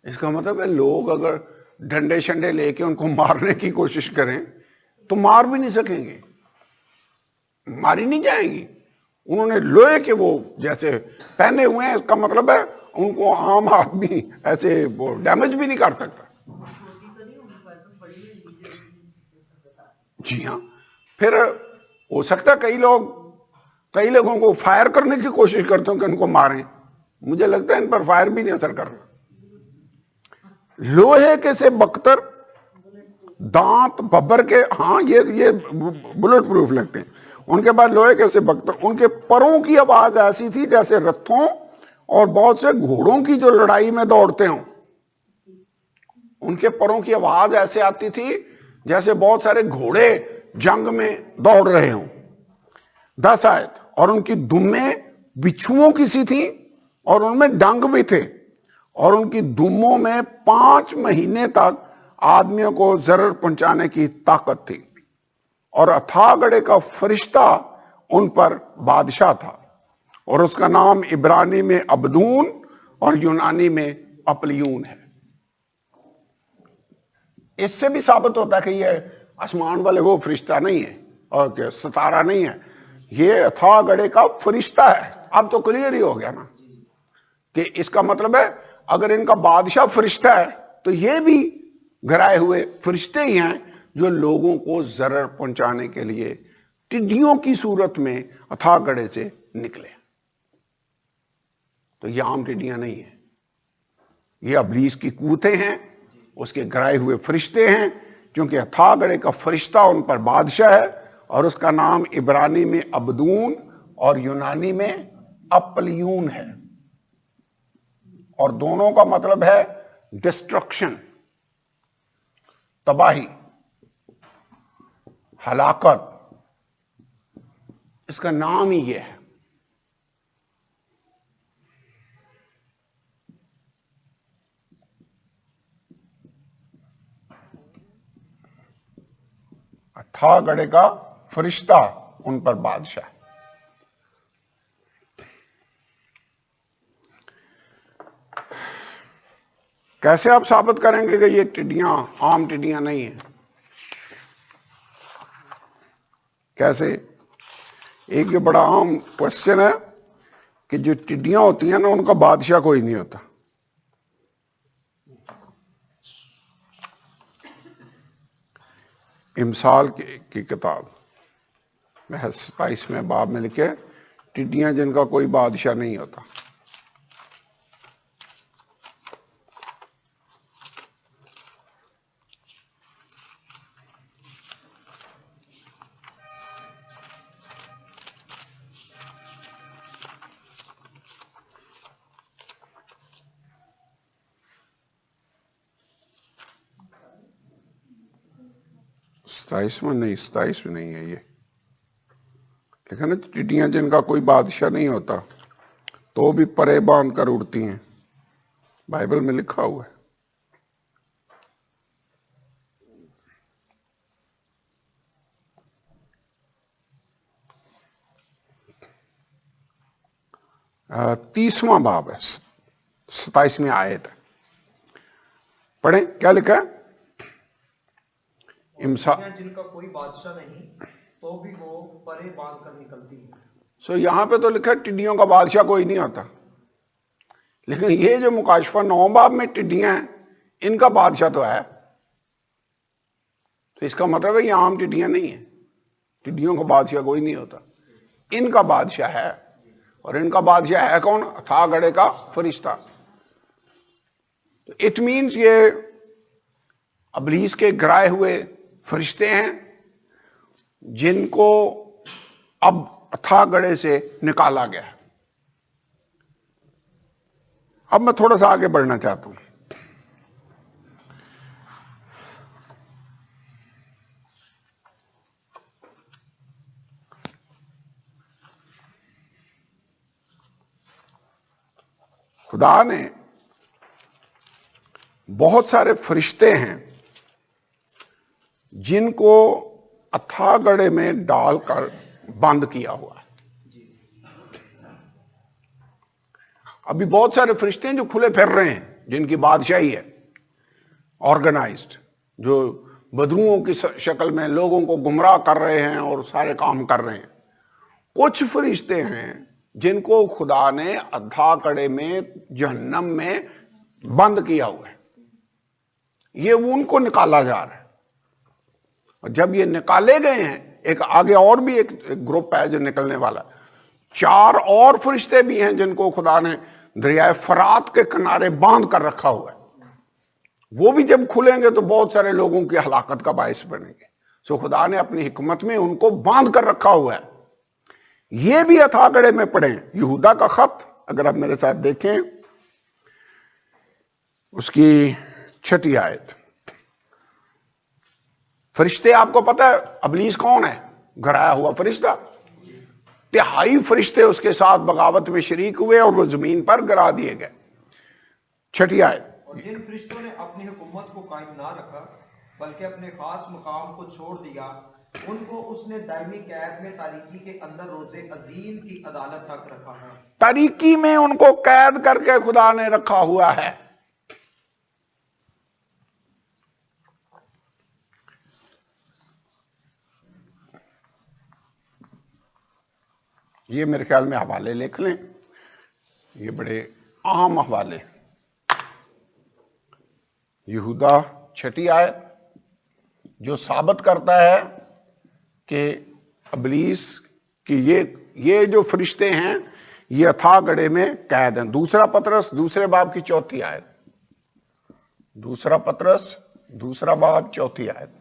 اس کا مطلب ہے لوگ اگر ڈنڈے شنڈے لے کے ان کو مارنے کی کوشش کریں تو مار بھی نہیں سکیں گے، ماری نہیں جائیں گی۔ انہوں نے لوہے کے وہ جیسے پہنے ہوئے ہیں، اس کا مطلب ہے ان کو عام آدمی ایسے وہ ڈیمیج بھی نہیں کر سکتا۔ جی ہاں، پھر ہو سکتا ہے کئی لوگوں کو فائر کرنے کی کوشش کرتے ہیں کہ ان کو ماریں، مجھے لگتا ہے ان پر فائر بھی نہیں اثر کرنا۔ لوہے کے سے بختر، دانت ببر کے، ہاں یہ بلٹ پروف لگتے ہیں۔ ان کے بعد لوہے کے سے بختر، ان کے پروں کی آواز ایسی تھی جیسے رتھوں اور بہت سے گھوڑوں کی جو لڑائی میں دوڑتے ہوں۔ ان کے پروں کی آواز ایسے آتی تھی جیسے بہت سارے گھوڑے جنگ میں دوڑ رہے ہوں۔ 10 آیت، اور ان کی دمیں بچھوؤں کی سی تھیں اور ان میں ڈنگ بھی تھے، اور ان کی دموں میں 5 مہینے تک آدمیوں کو ضرر پہنچانے کی طاقت تھی، اور اتھا گڑھے کا فرشتہ ان پر بادشاہ تھا، اور اس کا نام عبرانی میں عبدون اور یونانی میں اپلیون ہے۔ اس سے بھی ثابت ہوتا ہے کہ یہ آسمان والے وہ فرشتہ نہیں ہے اور کہ ستارہ نہیں ہے، یہ اتھا گڑھے کا فرشتہ ہے۔ اب تو کلیئر ہی ہو گیا نا کہ اس کا مطلب ہے اگر ان کا بادشاہ فرشتہ ہے تو یہ بھی گھرائے ہوئے فرشتے ہی ہیں جو لوگوں کو ضرر پہنچانے کے لیے ٹڈیوں کی صورت میں اتھا گڑھے سے نکلے۔ تو یہ عام ٹڈیاں نہیں ہیں، یہ ابلیس کی قوتیں ہیں، اس کے گھرائے ہوئے فرشتے ہیں، کیونکہ اتھا گڑھے کا فرشتہ ان پر بادشاہ ہے، اور اس کا نام عبرانی میں عبدون اور یونانی میں اپلیون ہے، اور دونوں کا مطلب ہے ڈسٹرکشن، تباہی، ہلاکت۔ اس کا نام ہی یہ ہے۔ اتھا گڑھے کا فرشتہ ان پر بادشاہ۔ کیسے آپ ثابت کریں گے کہ یہ ٹڈیاں عام ٹڈیاں نہیں ہیں؟ کیسے؟ ایک جو بڑا عام کوشچن ہے کہ جو ٹڈیاں ہوتی ہیں نا ان کا بادشاہ کوئی نہیں ہوتا۔ امثال کی کتاب محض 27ویں باب میں لکھے ٹڈیاں جن کا کوئی بادشاہ نہیں ہوتا. ستائیس میں نہیں ہے یہ لیکن نا ٹڈیاں جن کا کوئی بادشاہ نہیں ہوتا تو بھی پرے باندھ کر اڑتی ہیں. بائبل میں لکھا ہوا ہے. تیسواں باب ہے 27ویں آیت ہے. پڑھیں کیا لکھا ہے. ٹڈیاں جن کا کوئی بادشاہ نہیں تو بھی وہ پرے باندھ کر نکلتی ہیں. سو یہاں پہ تو لکھا ہے ٹڈیوں کا بادشاہ کوئی نہیں ہوتا لیکن یہ جو مکاشفہ 9 باب میں ٹڈیاں ہیں ان کا بادشاہ تو ہے. تو اس کا مطلب ہے یہ عام ٹڈیاں نہیں ہیں. ٹڈیوں کا بادشاہ کوئی نہیں ہوتا ان کا بادشاہ ہے. اور ان کا بادشاہ ہے کون؟ تھا گڑے کا فرشتہ. تو اٹ مینس یہ ابلیس کے گرائے ہوئے فرشتے ہیں جن کو اب اتھا گڑے سے نکالا گیا. اب میں تھوڑا سا آگے بڑھنا چاہتا ہوں. خدا نے بہت سارے فرشتے ہیں جن کو اتھا گڑے میں ڈال کر بند کیا ہوا ہے. ابھی بہت سارے فرشتے ہیں جو کھلے پھر رہے ہیں جن کی بادشاہی ہے آرگنائزڈ، جو بدروؤں کی شکل میں لوگوں کو گمراہ کر رہے ہیں اور سارے کام کر رہے ہیں. کچھ فرشتے ہیں جن کو خدا نے اتھا گڑے میں جہنم میں بند کیا ہوا ہے. یہ ان کو نکالا جا رہا ہے. اور جب یہ نکالے گئے ہیں ایک آگے اور بھی ایک گروپ ہے جو نکلنے والا ہے. 4 اور فرشتے بھی ہیں جن کو خدا نے دریائے فرات کے کنارے باندھ کر رکھا ہوا ہے. وہ بھی جب کھلیں گے تو بہت سارے لوگوں کی ہلاکت کا باعث بنیں گے. سو خدا نے اپنی حکمت میں ان کو باندھ کر رکھا ہوا ہے. یہ بھی اتھا گڑے میں پڑھیں. یہودا کا خط اگر آپ میرے ساتھ دیکھیں اس کی 6 آیت. فرشتے آپ کو پتہ ہے ابلیس کون ہے؟ گھرایا ہوا فرشتہ. 3 فرشتے اس کے ساتھ بغاوت میں شریک ہوئے اور وہ زمین پر گرا دیے گئے. 6 آیت. اور جن فرشتوں نے اپنی حکومت کو قائم نہ رکھا بلکہ اپنے خاص مقام کو چھوڑ دیا ان کو اس نے دائمی قید میں تاریکی کے اندر روز عظیم کی عدالت تک رکھا ہے. تاریکی میں ان کو قید کر کے خدا نے رکھا ہوا ہے. یہ میرے خیال میں حوالے لکھ لیں. یہ بڑے اہم حوالے. یہودا 6 آیت جو ثابت کرتا ہے کہ ابلیس کی یہ جو فرشتے ہیں یہ اتھا گڑے میں قید ہیں. دوسرا پطرس 2 باب کی 4 آیت. دوسرا پطرس 2 باب 4 آیت.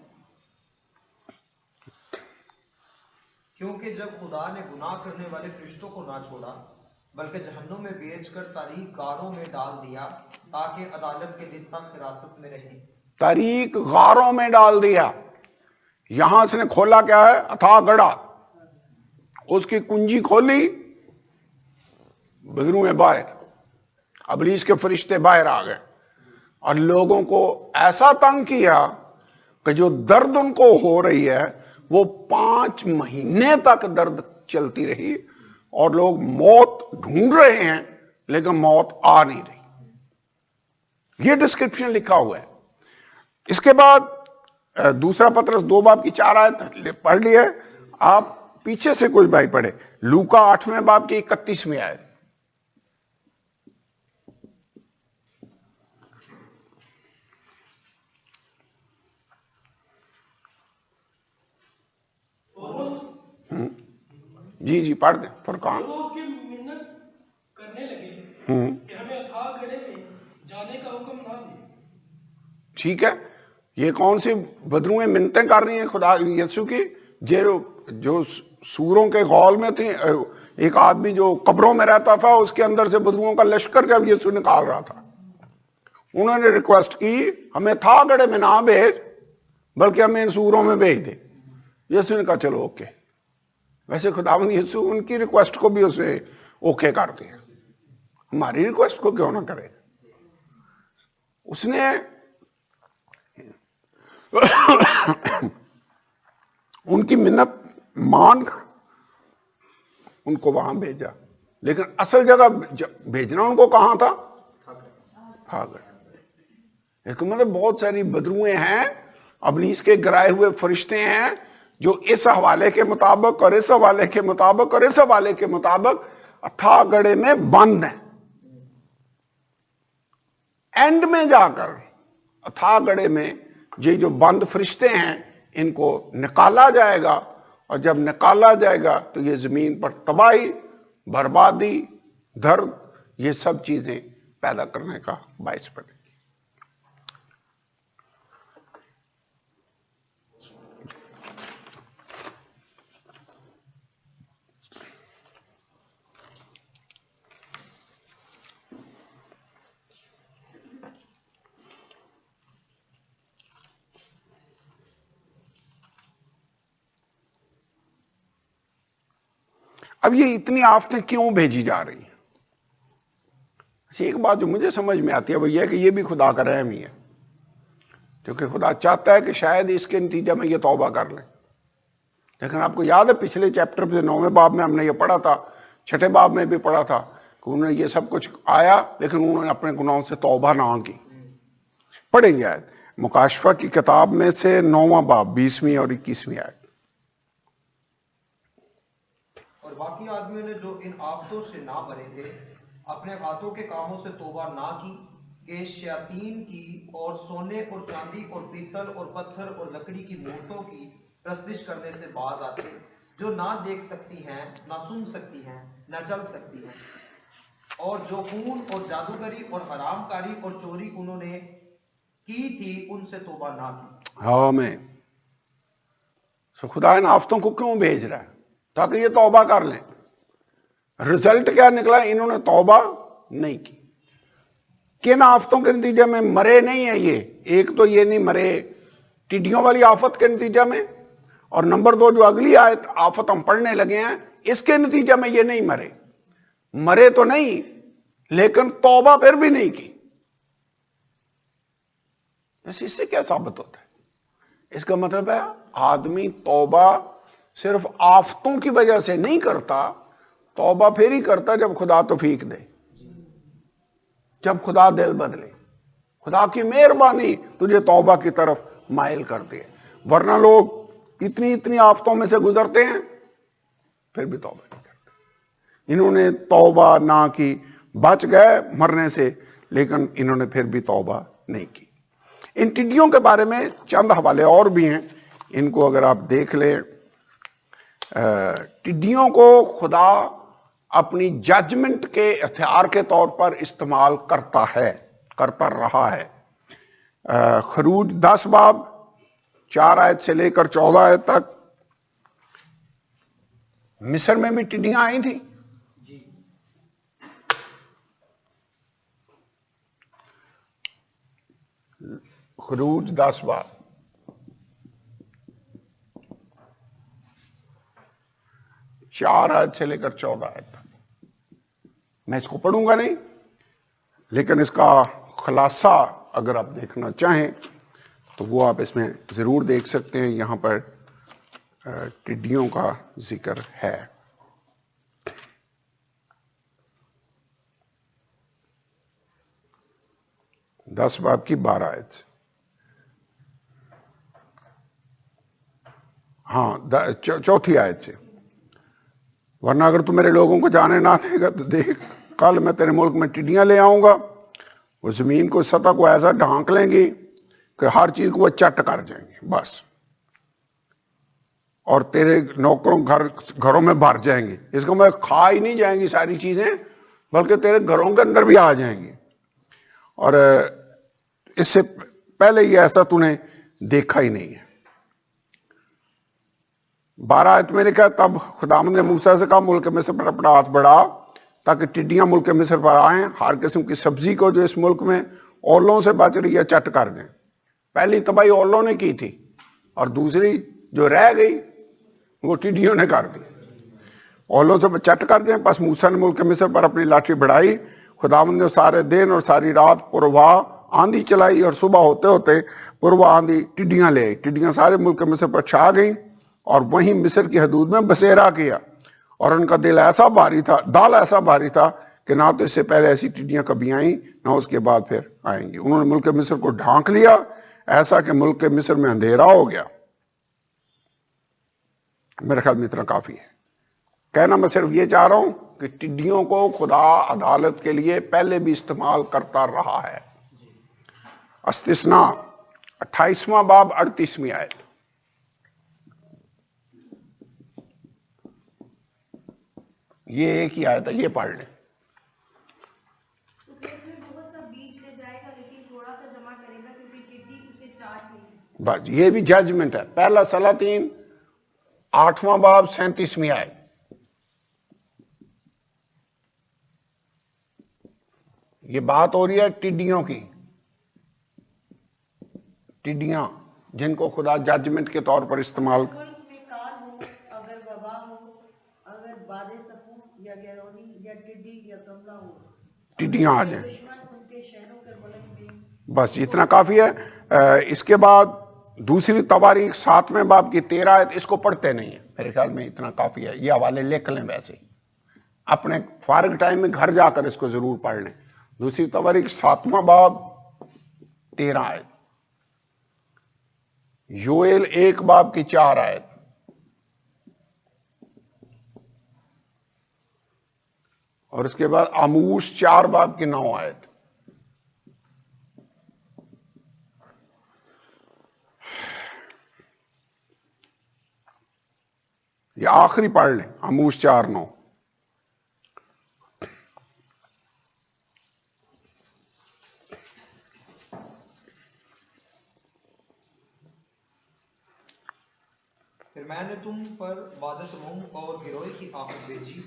کیونکہ جب خدا نے گناہ کرنے والے فرشتوں کو نہ چھوڑا بلکہ جہنم میں بیچ کر تاریک غاروں میں ڈال دیا تاکہ عدالت کے دن تک حراست میں رہیں. تاریک غاروں میں ڈال دیا. یہاں اس نے کھولا کیا ہے؟ اتھا گڑا. اس کی کنجی کھولی بدروں میں باہر. ابلیس کے فرشتے باہر آ گئے اور لوگوں کو ایسا تنگ کیا کہ جو درد ان کو ہو رہی ہے وہ 5 مہینے تک درد چلتی رہی اور لوگ موت ڈھونڈ رہے ہیں لیکن موت آ نہیں رہی. یہ ڈسکرپشن لکھا ہوا ہے. اس کے بعد 2 پطرس 2 باب کی 4 آیت پڑھ لی ہے. آپ پیچھے سے کوئی بھائی پڑھے لوکا 8 باب کی 31 آیت. جی جی پڑھ دیں فرقان. وہ اس کی منت کرنے لگے کہ ہمیں اتھاہ گڑھے میں جانے کا حکم نہ دے. ٹھیک ہے, یہ کون سی بدروئیں منتیں کر رہی ہیں خدا یسوع کی؟ جو سوروں کے غول میں تھی, ایک آدمی جو قبروں میں رہتا تھا, اس کے اندر سے بدروؤں کا لشکر جب یسوع نکال رہا تھا, انہوں نے ریکویسٹ کی ہمیں تھا گڑھے میں نہ بھیج بلکہ ہمیں ان سوروں میں بھیج دے. یسوع نے کہا چلو اوکے. ویسے خداوند یسوع ان کی ریکویسٹ کو بھی اسے اوکے کر دیا, ہماری ریکویسٹ کو کیوں نہ کرے. اس نے ان کی منت مان کر ان کو وہاں بھیجا, لیکن اصل جگہ بھیجنا ان کو کہاں تھا؟ ہاگر. ایک مطلب بہت ساری بدروئیں ہیں, ابلیس کے گرائے ہوئے فرشتے ہیں جو اس حوالے کے مطابق اور اس حوالے کے مطابق اور اس حوالے کے مطابق اتھاہ گڑھے میں بند ہیں. اینڈ میں جا کر اتھاہ گڑھے میں یہ جو بند فرشتے ہیں ان کو نکالا جائے گا, اور جب نکالا جائے گا تو یہ زمین پر تباہی, بربادی, درد, یہ سب چیزیں پیدا کرنے کا باعث بنے گی. اب یہ اتنی آفتیں کیوں بھیجی جا رہی ہیں؟ ایک بات جو مجھے سمجھ میں آتی ہے وہ یہ ہے کہ یہ بھی خدا کا رحم ہی ہے, کیونکہ خدا چاہتا ہے کہ شاید اس کے نتیجے میں یہ توبہ کر لیں. لیکن آپ کو یاد ہے پچھلے چیپٹر میں 9ویں باب میں ہم نے یہ پڑھا تھا, 6 باب میں بھی پڑھا تھا کہ انہوں نے یہ سب کچھ آیا لیکن انہوں نے اپنے گناہوں سے توبہ نہ کی. پڑھیں گے آیت مکاشفہ کی کتاب میں سے 9واں باب 20ویں اور 21ویں آیت. اور باقی آدمیوں نے جو ان آفتوں سے نہ مرے تھے اپنے ہاتھوں کے کاموں سے توبہ نہ کی کہ شیاطین کی اور سونے اور چاندی اور پیتل اور پتھر اور لکڑی کی مورتوں کی پرستش کرنے سے باز آتے, جو نہ دیکھ سکتی ہیں, نہ سن سکتی ہیں, نہ چل سکتی ہیں, اور جو خون اور جادوگری اور حرام کاری اور چوری انہوں نے کی تھی ان سے توبہ نہ کی. آمین. خدا ان آفتوں کو کیوں بھیج رہا ہے؟ تاکہ یہ توبہ کر لیں. رزلٹ کیا نکلا؟ انہوں نے توبہ نہیں کی. کن آفتوں کے نتیجے میں مرے نہیں ہیں یہ؟ ایک تو یہ نہیں مرے ٹڈیوں والی آفت کے نتیجے میں, اور نمبر 2 جو اگلی آفت ہم پڑھنے لگے ہیں اس کے نتیجے میں یہ نہیں مرے. مرے تو نہیں لیکن توبہ پھر بھی نہیں کی. اس سے کیا ثابت ہوتا ہے؟ اس کا مطلب ہے آدمی توبہ صرف آفتوں کی وجہ سے نہیں کرتا, توبہ پھر ہی کرتا جب خدا توفیق دے, جب خدا دل بدلے, خدا کی مہربانی تجھے توبہ کی طرف مائل کر دے. ورنہ لوگ اتنی آفتوں میں سے گزرتے ہیں پھر بھی توبہ نہیں کرتے. انہوں نے توبہ نہ کی, بچ گئے مرنے سے لیکن انہوں نے پھر بھی توبہ نہیں کی. ان ٹڈیوں کے بارے میں چند حوالے اور بھی ہیں, ان کو اگر آپ دیکھ لیں. ٹڈیوں کو خدا اپنی ججمنٹ کے ہتھیار کے طور پر استعمال کرتا رہا ہے. خروج 10 باب 4 آیت سے لے کر 14 آیت تک. مصر میں بھی ٹڈیاں آئی تھیں. خروج 10 باب 4 آیت سے لے کر 14 آیت تک. میں اس کو پڑھوں گا نہیں, لیکن اس کا خلاصہ اگر آپ دیکھنا چاہیں تو وہ آپ اس میں ضرور دیکھ سکتے ہیں. یہاں پر ٹڈیوں کا ذکر ہے. دس باب کی 12 آیت سے. ہاں 4 آیت سے. ورنہ اگر تو میرے لوگوں کو جانے نہ دے گا تو دیکھ کل میں تیرے ملک میں ٹڈیاں لے آؤں گا, وہ زمین کو سطح کو ایسا ڈھانک لیں گی کہ ہر چیز کو وہ چٹ کر جائیں گے. بس اور تیرے نوکروں گھروں میں بھر جائیں گے. اس کو میں کھا ہی نہیں جائیں گی ساری چیزیں بلکہ تیرے گھروں کے اندر بھی آ جائیں گی. اور اس سے پہلے یہ ایسا تو نے دیکھا ہی نہیں ہے. 12 آیت میں نے کہا تب خداوند نے موسیٰ سے کہا ملک مصر پر اپنا ہاتھ بڑھا تاکہ ٹڈیاں ملک مصر پر آئیں, ہر قسم کی سبزی کو جو اس ملک میں اولوں سے بچ رہی ہے چٹ کر دیں. پہلی تباہی اولوں نے کی تھی اور دوسری جو رہ گئی وہ ٹڈیوں نے کر دی. اولوں سے چٹ کر دیں. پس موسیٰ نے ملک مصر پر اپنی لاٹھی بڑھائی. خداوند نے سارے دن اور ساری رات پرواہ آندھی چلائی اور صبح ہوتے ہوتے پرواہ آندھی ٹڈیاں لے آئی. ٹڈیاں سارے ملک مصر پر چھا گئیں اور وہیں مصر کی حدود میں بسیرا کیا. اور ان کا دل ایسا بھاری تھا, دال ایسا بھاری تھا کہ نہ تو اس سے پہلے ایسی ٹڈیاں کبھی آئیں نہ اس کے بعد پھر آئیں گی. انہوں نے ملک مصر کو ڈھانک لیا ایسا کہ ملک مصر میں اندھیرا ہو گیا. میرے خیال میں اتنا کافی ہے. کہنا میں صرف یہ چاہ رہا ہوں کہ ٹڈیوں کو خدا عدالت کے لیے پہلے بھی استعمال کرتا رہا ہے. استثناء 28واں باب 38ویں آیت. یہ ایک ہی آیت ہے, یہ پڑھ لیں. بس یہ بھی ججمنٹ ہے. پہلا سلاطین 8واں باب 37ویں آیت. یہ بات ہو رہی ہے ٹڈیوں کی. ٹڈیاں جن کو خدا ججمنٹ کے طور پر استعمال ٹڈیاں آ جائیں. بس اتنا کافی ہے. اس کے بعد دوسری تواریخ 7ویں باب کی 13 آیت, اس کو پڑھتے نہیں ہیں. میرے خیال میں اتنا کافی ہے. یہ حوالے لکھ لیں, ویسے اپنے فارغ ٹائم میں گھر جا کر اس کو ضرور پڑھ لیں. دوسری تواریخ 7واں باب 13 آیت. یوئیل 1 باب کی 4 آیت. اور اس کے بعد آموس 4 باب کی 9 آیت. یہ آخری پڑھ لیں, آموس 4:9. پھر میں نے تم پر باد سموم اور گروہ کی آفت بھیجی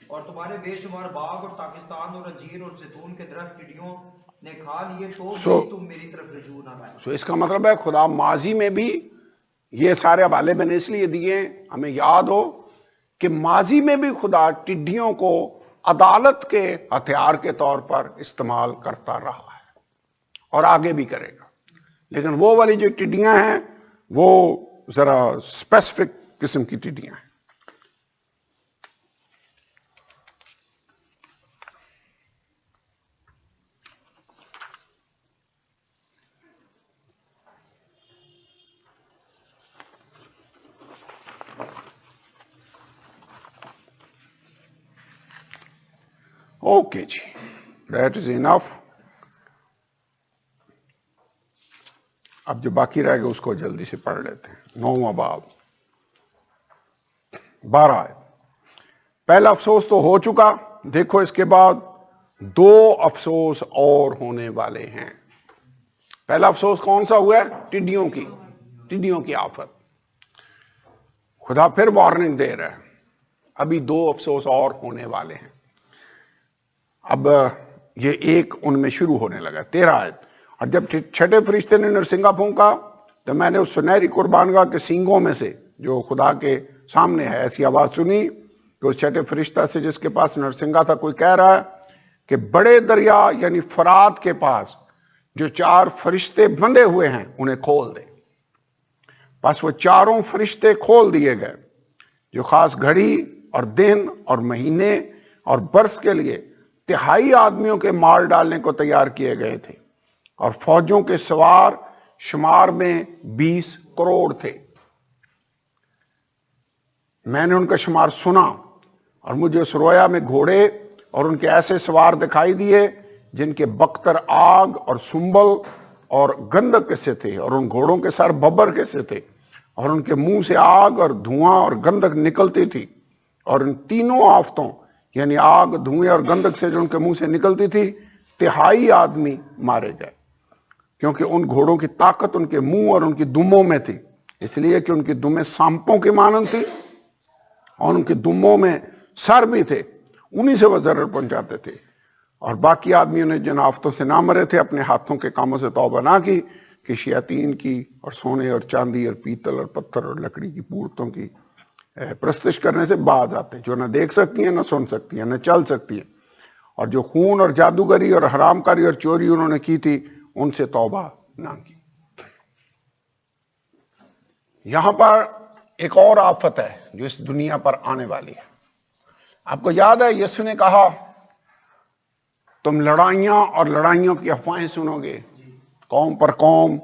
اور تمہارے بے شمار باغ اور پاکستان اور انجیر اور زیتون کے درخت ٹڈیوں نے کھا لیے تو بھی تم میری طرف رجوع نہ لائے. اس کا مطلب ہے خدا ماضی میں بھی یہ سارے حوالے میں نے اس لیے دیے ہمیں یاد ہو کہ ماضی میں بھی خدا ٹڈیوں کو عدالت کے ہتھیار کے طور پر استعمال کرتا رہا ہے اور آگے بھی کرے گا. لیکن وہ والی جو ٹڈیاں ہیں وہ ذرا اسپیسیفک قسم کی ٹڈیاں ہیں. اوکے جی, دیٹ از انف. اب جو باقی رہ گیا اس کو جلدی سے پڑھ لیتے ہیں. 9واں باب 12 آیت. پہلا افسوس تو ہو چکا, دیکھو اس کے بعد 2 افسوس اور ہونے والے ہیں. پہلا افسوس کون سا ہوا ہے؟ ٹڈیوں کی آفت. خدا پھر وارننگ دے رہا ہے, ابھی 2 افسوس اور ہونے والے ہیں. اب یہ ایک ان میں شروع ہونے لگا. 13 آیت. اور جب چھٹے فرشتے نے نرسنگا پھونکا تو میں نے اس سنہری قربانگاہ کے سینگوں میں سے جو خدا کے سامنے ہے ایسی آواز سنی کہ اس چھٹے فرشتہ سے جس کے پاس نرسنگا تھا کوئی کہہ رہا ہے کہ بڑے دریا یعنی فرات کے پاس جو 4 فرشتے بندھے ہوئے ہیں انہیں کھول دے. پس وہ 4 فرشتے کھول دیے گئے جو خاص گھڑی اور دن اور مہینے اور برس کے لیے 3 آدمیوں کے مار ڈالنے کو تیار کیے گئے تھے. اور فوجوں کے سوار شمار میں 20 کروڑ تھے. میں نے ان کا شمار سنا اور مجھے اس رویا میں گھوڑے اور ان کے ایسے سوار دکھائی دیے جن کے بختر آگ اور سنبل اور گندک کے سے تھے اور ان گھوڑوں کے سر ببر کے سے تھے اور ان کے منہ سے آگ اور دھواں اور گندک نکلتی تھی، اور ان تینوں آفتوں یعنی آگ، دھوئیں اور گندک سے جو ان کے منہ سے نکلتی تھی، 3/4 آدمی مارے گئے، کیونکہ ان گھوڑوں کی طاقت ان کے منہ اور ان کی دموں میں تھی، اس لیے کہ ان کی دمیں سانپوں کی مانند تھی اور ان کی دموں میں سر بھی تھے، انہی سے وہ ضرر پہنچاتے تھے۔ اور باقی آدمیوں نے جن آفتوں سے نہ مرے تھے اپنے ہاتھوں کے کاموں سے توبہ نہ کی، کہ شیاطین کی اور سونے اور چاندی اور پیتل اور پتھر اور لکڑی کی مورتوں کی پرستش کرنے سے باز آتے ہیں، جو نہ دیکھ سکتی ہیں، نہ سن سکتی ہیں، نہ چل سکتی ہیں، اور جو خون اور جادوگری اور حرام کاری اور چوری انہوں نے کی تھی، ان سے توبہ نہ کی۔ یہاں پر ایک اور آفت ہے جو اس دنیا پر آنے والی ہے۔ آپ کو یاد ہے یسوع نے کہا تم لڑائیاں اور لڑائیوں کی افواہیں سنو گے، قوم پر قوم،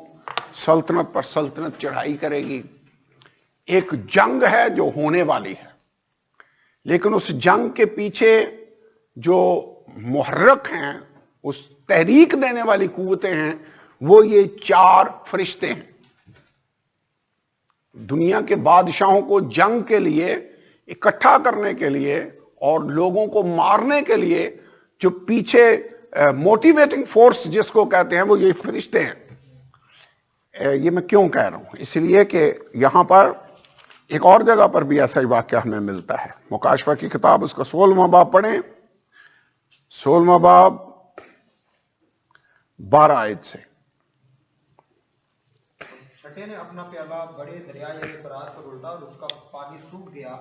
سلطنت پر سلطنت چڑھائی کرے گی۔ ایک جنگ ہے جو ہونے والی ہے، لیکن اس جنگ کے پیچھے جو محرک ہیں، اس تحریک دینے والی قوتیں ہیں، وہ یہ 4 فرشتے ہیں۔ دنیا کے بادشاہوں کو جنگ کے لیے اکٹھا کرنے کے لیے اور لوگوں کو مارنے کے لیے جو پیچھے موٹیویٹنگ فورس جس کو کہتے ہیں، وہ یہ فرشتے ہیں۔ یہ میں کیوں کہہ رہا ہوں؟ اس لیے کہ یہاں پر ایک اور جگہ پر بھی ایسا ہی واقعہ ہمیں ملتا ہے۔ مکاشفہ کی کتاب اس کا 16واں باب پڑھیں، 16واں باب 12 آیت سے۔ چھٹے نے اپنا پیالہ بڑے دریا یعنی فرات پر الٹا اور اس کا پانی سوکھ گیا،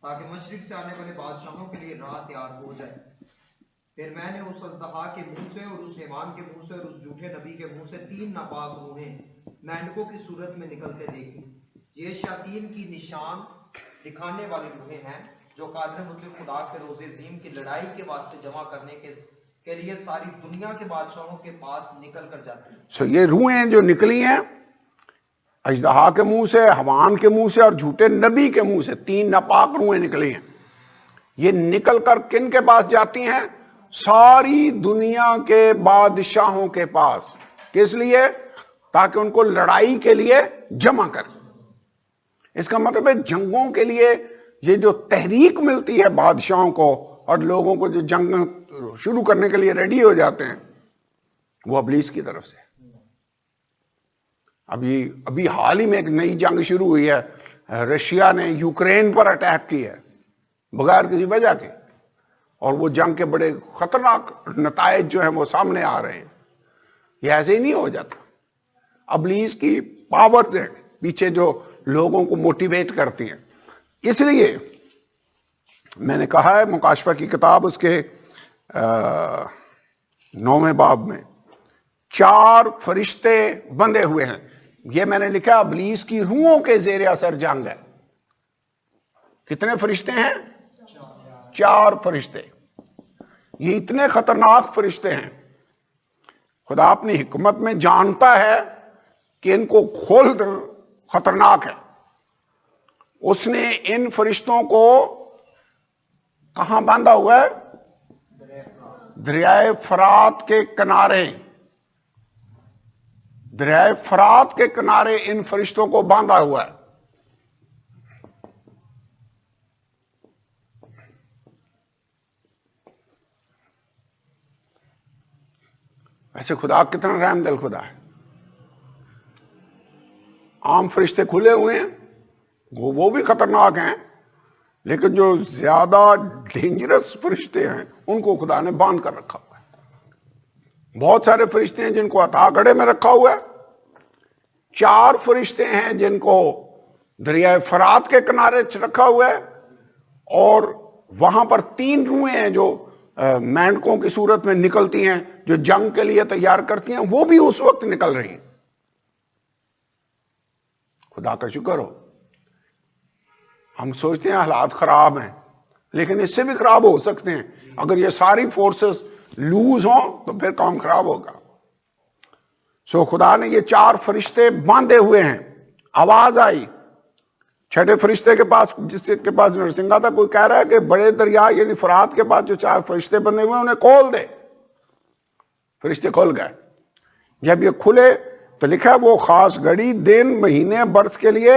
تاکہ مشرق سے آنے والے بادشاہوں کے لیے راہ تیار ہو جائے۔ پھر میں نے اس اژدہا کے منہ سے اور اس حیوان کے منہ سے اور اس جھوٹے نبی کے منہ سے 3 ناپاک روحیں مینڈکوں کی صورت میں نکلتے دیکھی۔ یہ شیاطین کی نشان دکھانے والی روحیں ہیں، جو قادر مطلق خدا کے روز عظیم کی لڑائی کے واسطے جمع کرنے کے لیے ساری دنیا کے بادشاہوں کے پاس نکل کر جاتی ہیں۔ یہ روحیں جو نکلی ہیں اژدہا کے منہ سے، حیوان کے منہ سے اور جھوٹے نبی کے منہ سے 3 ناپاک روحیں نکلی ہیں۔ یہ نکل کر کن کے پاس جاتی ہیں؟ ساری دنیا کے بادشاہوں کے پاس۔ کس لیے؟ تاکہ ان کو لڑائی کے لیے جمع کریں۔ اس کا مطلب ہے جنگوں کے لیے یہ جو تحریک ملتی ہے بادشاہوں کو اور لوگوں کو جو جنگ شروع کرنے کے لیے ریڈی ہو جاتے ہیں، وہ ابلیس کی طرف سے۔ ابھی حال ہی میں ایک نئی جنگ شروع ہوئی ہے، رشیا نے یوکرین پر اٹیک کی ہے بغیر کسی وجہ کے، اور وہ جنگ کے بڑے خطرناک نتائج جو ہیں وہ سامنے آ رہے ہیں۔ یہ ایسے ہی نہیں ہو جاتا، ابلیس کی پاور سے پیچھے جو لوگوں کو موٹیویٹ کرتی ہیں۔ اس لیے میں نے کہا ہے مکاشفہ کی کتاب اس کے 9ویں باب میں 4 فرشتے بندھے ہوئے ہیں۔ یہ میں نے لکھا ابلیس کی روحوں کے زیر اثر جنگ ہے۔ کتنے فرشتے ہیں؟ 4 فرشتے۔ یہ اتنے خطرناک فرشتے ہیں، خدا اپنی حکمت میں جانتا ہے کہ ان کو کھول خطرناک ہے۔ اس نے ان فرشتوں کو کہاں باندھا ہوا ہے؟ دریائے فرات کے کنارے۔ دریائے فرات کے کنارے ان فرشتوں کو باندھا ہوا ہے۔ ویسے خدا کتنا رحم دل خدا ہے۔ عام فرشتے کھلے ہوئے ہیں، وہ بھی خطرناک ہیں، لیکن جو زیادہ ڈینجرس فرشتے ہیں ان کو خدا نے باندھ کر رکھا ہوا ہے۔ بہت سارے فرشتے ہیں جن کو عطا گڑھے میں رکھا ہوا ہے، 4 فرشتے ہیں جن کو دریائے فرات کے کنارے رکھا ہوا ہے، اور وہاں پر 3 روحیں ہیں جو مینڈکوں کی صورت میں نکلتی ہیں، جو جنگ کے لیے تیار کرتی ہیں، وہ بھی اس وقت نکل رہی ہیں۔ خدا کا شکر ہو۔ ہم سوچتے ہیں حالات خراب ہیں، لیکن اس سے بھی خراب ہو سکتے ہیں۔ اگر یہ ساری فورسز لوز ہوں تو پھر کام خراب ہوگا۔ سو خدا نے یہ 4 فرشتے باندھے ہوئے ہیں۔ آواز آئی 6 فرشتے کے پاس، جس کے پاس نرسنگا تھا، کوئی کہہ رہا ہے کہ بڑے دریا یعنی فرات کے پاس جو 4 فرشتے بندھے ہوئے ہیں انہیں کھول دے۔ فرشتے کھل گئے۔ جب یہ کھلے تو لکھا ہے وہ خاص گھڑی، دن، مہینے، برس کے لیے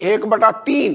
1/3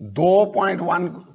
2.1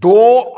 2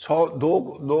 2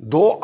2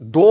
2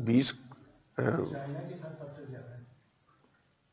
20।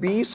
20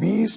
20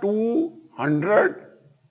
200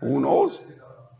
Who knows?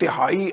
3/4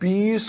20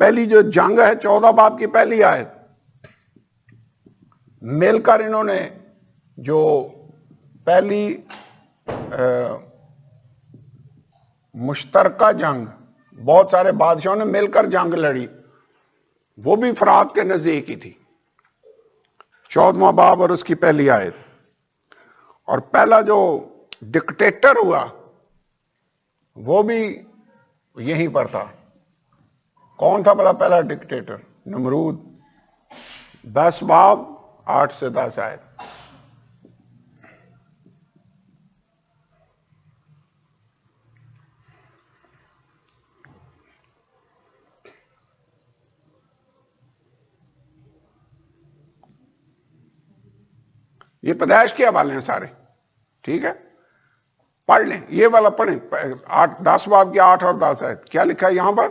پہلی جو جنگ ہے 14 باب کی پہلی آیت، مل کر انہوں نے جو پہلی مشترکہ جنگ، بہت سارے بادشاہوں نے مل کر جنگ لڑی، وہ بھی فرات کے نزدیک ہی تھی، 14واں باب اور اس کی پہلی آیت۔ اور پہلا جو ڈکٹیٹر ہوا وہ بھی یہیں پر تھا۔ کون تھا بلا پہلا ڈکٹیٹر؟ نمرود، 10 باب 8 سے 10 آیت۔ یہ پیدائش کے حوالے ہیں سارے، ٹھیک ہے، پڑھ لیں، یہ والا پڑھیں، 10 باب کی 8 اور 10 آیت۔ کیا لکھا ہے یہاں پر؟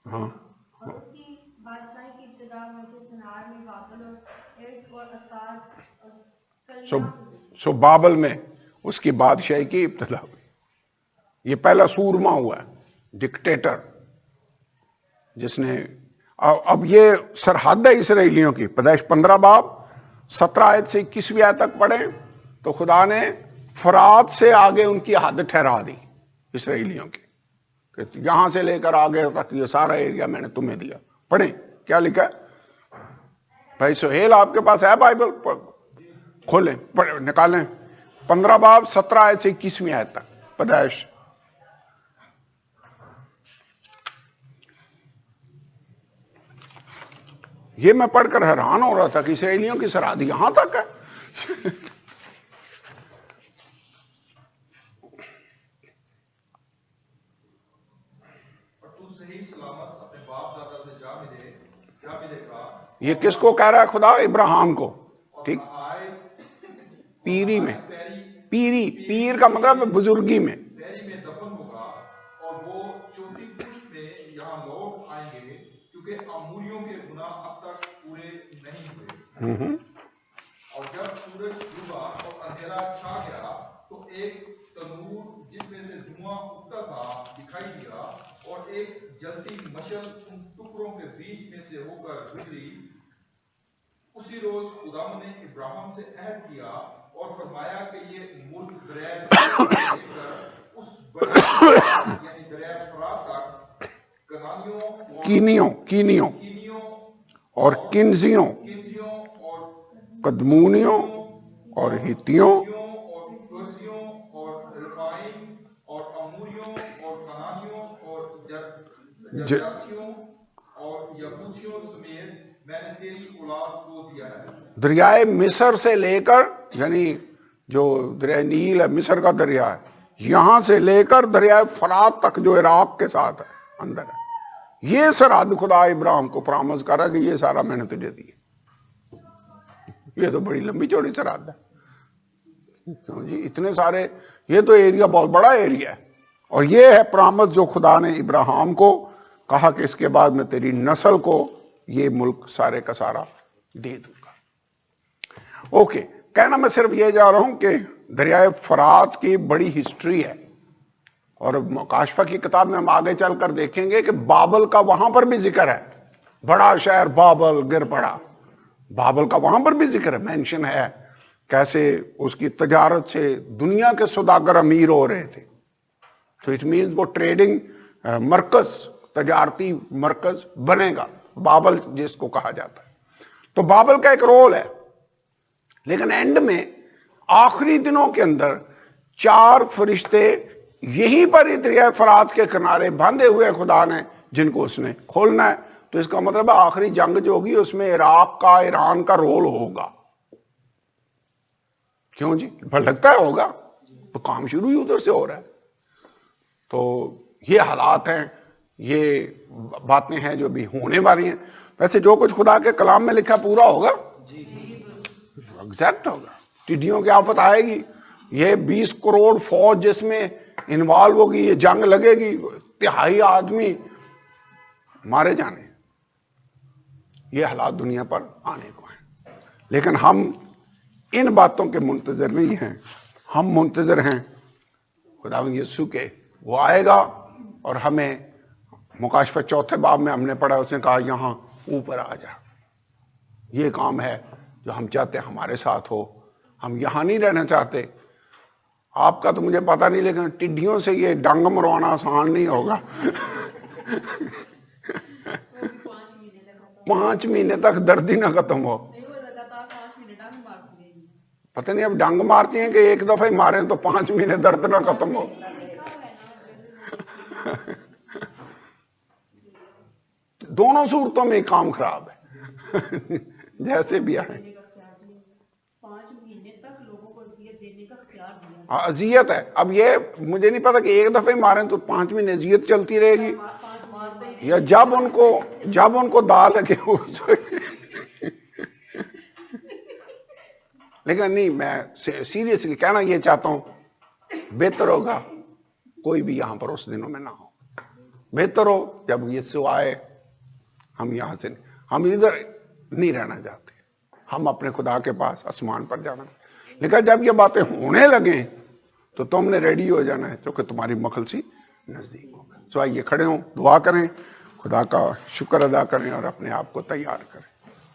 ہاں، اور اس کی بادشاہی کی ابتدا سنار میں بابل اور اکاد سو بابل میں اس کی بادشاہی کی ابتدا ہوئی۔ یہ پہلا سورما ہوا ہے، ڈکٹیٹر، جس نے اب یہ سرحد ہے اسرائیلیوں کی۔ پیدائش 15 باب 17 آیت سے 21ویں آیت تک پڑھیں تو خدا نے فرات سے آگے ان کی حد ٹھہرا دی اسرائیلیوں کی، کہ یہاں سے لے کر آگے تک یہ سارا ایریا میں نے تمہیں دیا۔ پڑھیں کیا لکھا ہے۔ بھائی سہیل آپ کے پاس ہے بائبل؟ کھولیں، نکالیں، 15 باب 17 آیت سے 21ویں آیت تک پیدائش۔ یہ میں پڑھ کر حیران ہو رہا تھا کہ اسرائیلیوں کی سرحد یہاں تک ہے۔ یہ کس کو کہہ رہا ہے خدا؟ ابراہیم کو، ٹھیک، پیری میں، پیری، پیر کا مطلب ہے بزرگی میں۔ دفن ہوگا اور وہ چوٹی پشت میں یہاں لوٹ آئیں گے، کیونکہ اموریوں کے گناہ اب تک پورے نہیں ہوئے۔ اور جب سورج ڈوبا اور اندھیرا چھا گیا تو ایک تنور جس میں سے دھواں اٹھتا تھا دکھائی دیا، اور ایک جلتی مشعل ان ٹکڑوں کے بیچ میں سے ہو کر گزری۔ اسی روز خدا نے ابراہیم سے عہد کیا اور فرمایا کہ یہ ملک دریائے لے کر اس بڑے یعنی دریائے فرات تک کنانیوں، کینیوں اور کنزیوں اور قدمونیوں اور ہتیوں اور فرزیوں اور رفائیم اور اموریوں اور کنانیوں اور جرجاسیوں اور یبوسیوں سمیت میں نے تیری اولاد کو دیا ہے۔ دریائے مصر سے لے کر، یعنی جو دریائے نیل ہے، مصر کا دریا ہے، یہاں سے لے کر دریائے فرات تک جو عراق کے ساتھ ہے، اندر ہے، یہ سرحد خدا ابراہیم کو پرامز کرا کہ یہ سارا میں نے تجھے دی۔ یہ تو بڑی لمبی چوڑی سرحد ہے، کیوں جی اتنے سارے، یہ تو ایریا بہت بڑا ایریا ہے، اور یہ ہے پرامز جو خدا نے ابراہیم کو کہا کہ اس کے بعد میں تیری نسل کو یہ ملک سارے کا سارا دے دوں گا۔ اوکے، کہنا میں صرف یہ جا رہا ہوں کہ دریائے فرات کی بڑی ہسٹری ہے، اور مکاشفہ کی کتاب میں ہم آگے چل کر دیکھیں گے کہ بابل کا وہاں پر بھی ذکر ہے، بڑا شہر بابل گر پڑا، بابل کا وہاں پر بھی ذکر ہے، مینشن ہے، کیسے اس کی تجارت سے دنیا کے سوداگر امیر ہو رہے تھے۔ تو اٹ مینز وہ ٹریڈنگ مرکز، تجارتی مرکز بنے گا، بابل جس کو کہا جاتا ہے۔ تو بابل کا ایک رول ہے، لیکن اینڈ میں آخری دنوں کے اندر 4 فرشتے یہیں پر ہی دریائے فرات کے کنارے باندھے ہوئے خدا نے، جن کو اس نے کھولنا ہے۔ تو اس کا مطلب ہے آخری جنگ جو ہوگی اس میں عراق کا، ایران کا رول ہوگا۔ کیوں جی؟ لگتا ہے ہوگا، تو کام شروع ہی ادھر سے ہو رہا ہے۔ تو یہ حالات ہیں، یہ باتیں ہیں جو بھی ہونے والی ہیں۔ ویسے جو کچھ خدا کے کلام میں لکھا پورا ہوگا، ایگزیکٹ ہوگا۔ ٹڈیوں کی آفت آئے گی، یہ 20 کروڑ فوج جس میں انوالو ہوگی, یہ جنگ لگے گی, تہائی آدمی مارے جانے, یہ حالات دنیا پر آنے کو ہیں. لیکن ہم ان باتوں کے منتظر نہیں ہیں, ہم منتظر ہیں خداوند یسوع کے. وہ آئے گا اور ہمیں, مکاشفہ 4 باب میں ہم نے پڑھا, اس نے کہا یہاں اوپر آ جا. یہ کام ہے جو ہم چاہتے ہیں ہمارے ساتھ ہو. ہم یہاں نہیں رہنا چاہتے. آپ کا تو مجھے پتا نہیں, لیکن ٹڈیوں سے یہ ڈنگ مروانا آسان نہیں ہوگا. 5 مہینے تک درد ہی نہ ختم ہو. پتہ نہیں اب ڈنگ مارتی ہیں کہ ایک دفعہ ہی ماریں تو 5 مہینے درد نہ ختم ہو. دونوں صورتوں میں کام خراب ہے. جیسے بھی آئے 5 مہینے تک لوگوں کو اذیت دینے کا اختیار دیا. اذیت ہے. اب یہ مجھے نہیں پتا کہ ایک دفعہ ہی ماریں تو 5 مہینے اذیت چلتی رہے گی, یا جب ان کو دا لگے. لیکن نہیں, میں سیریسلی کہنا یہ چاہتا ہوں, بہتر ہوگا کوئی بھی یہاں پر اس دنوں میں نہ ہو. بہتر ہو جب یسوع آئے. ہم یہاں سے ہم ادھر نہیں رہنا چاہتے, ہم اپنے خدا کے پاس آسمان پر جانا. لیکن جب یہ باتیں ہونے لگیں تو تم نے ریڈی ہو جانا ہے, کیونکہ تمہاری مخلصی نزدیک ہوگا. تو آئیے کھڑے ہوں, دعا کریں, خدا کا شکر ادا کریں اور اپنے آپ کو تیار کریں.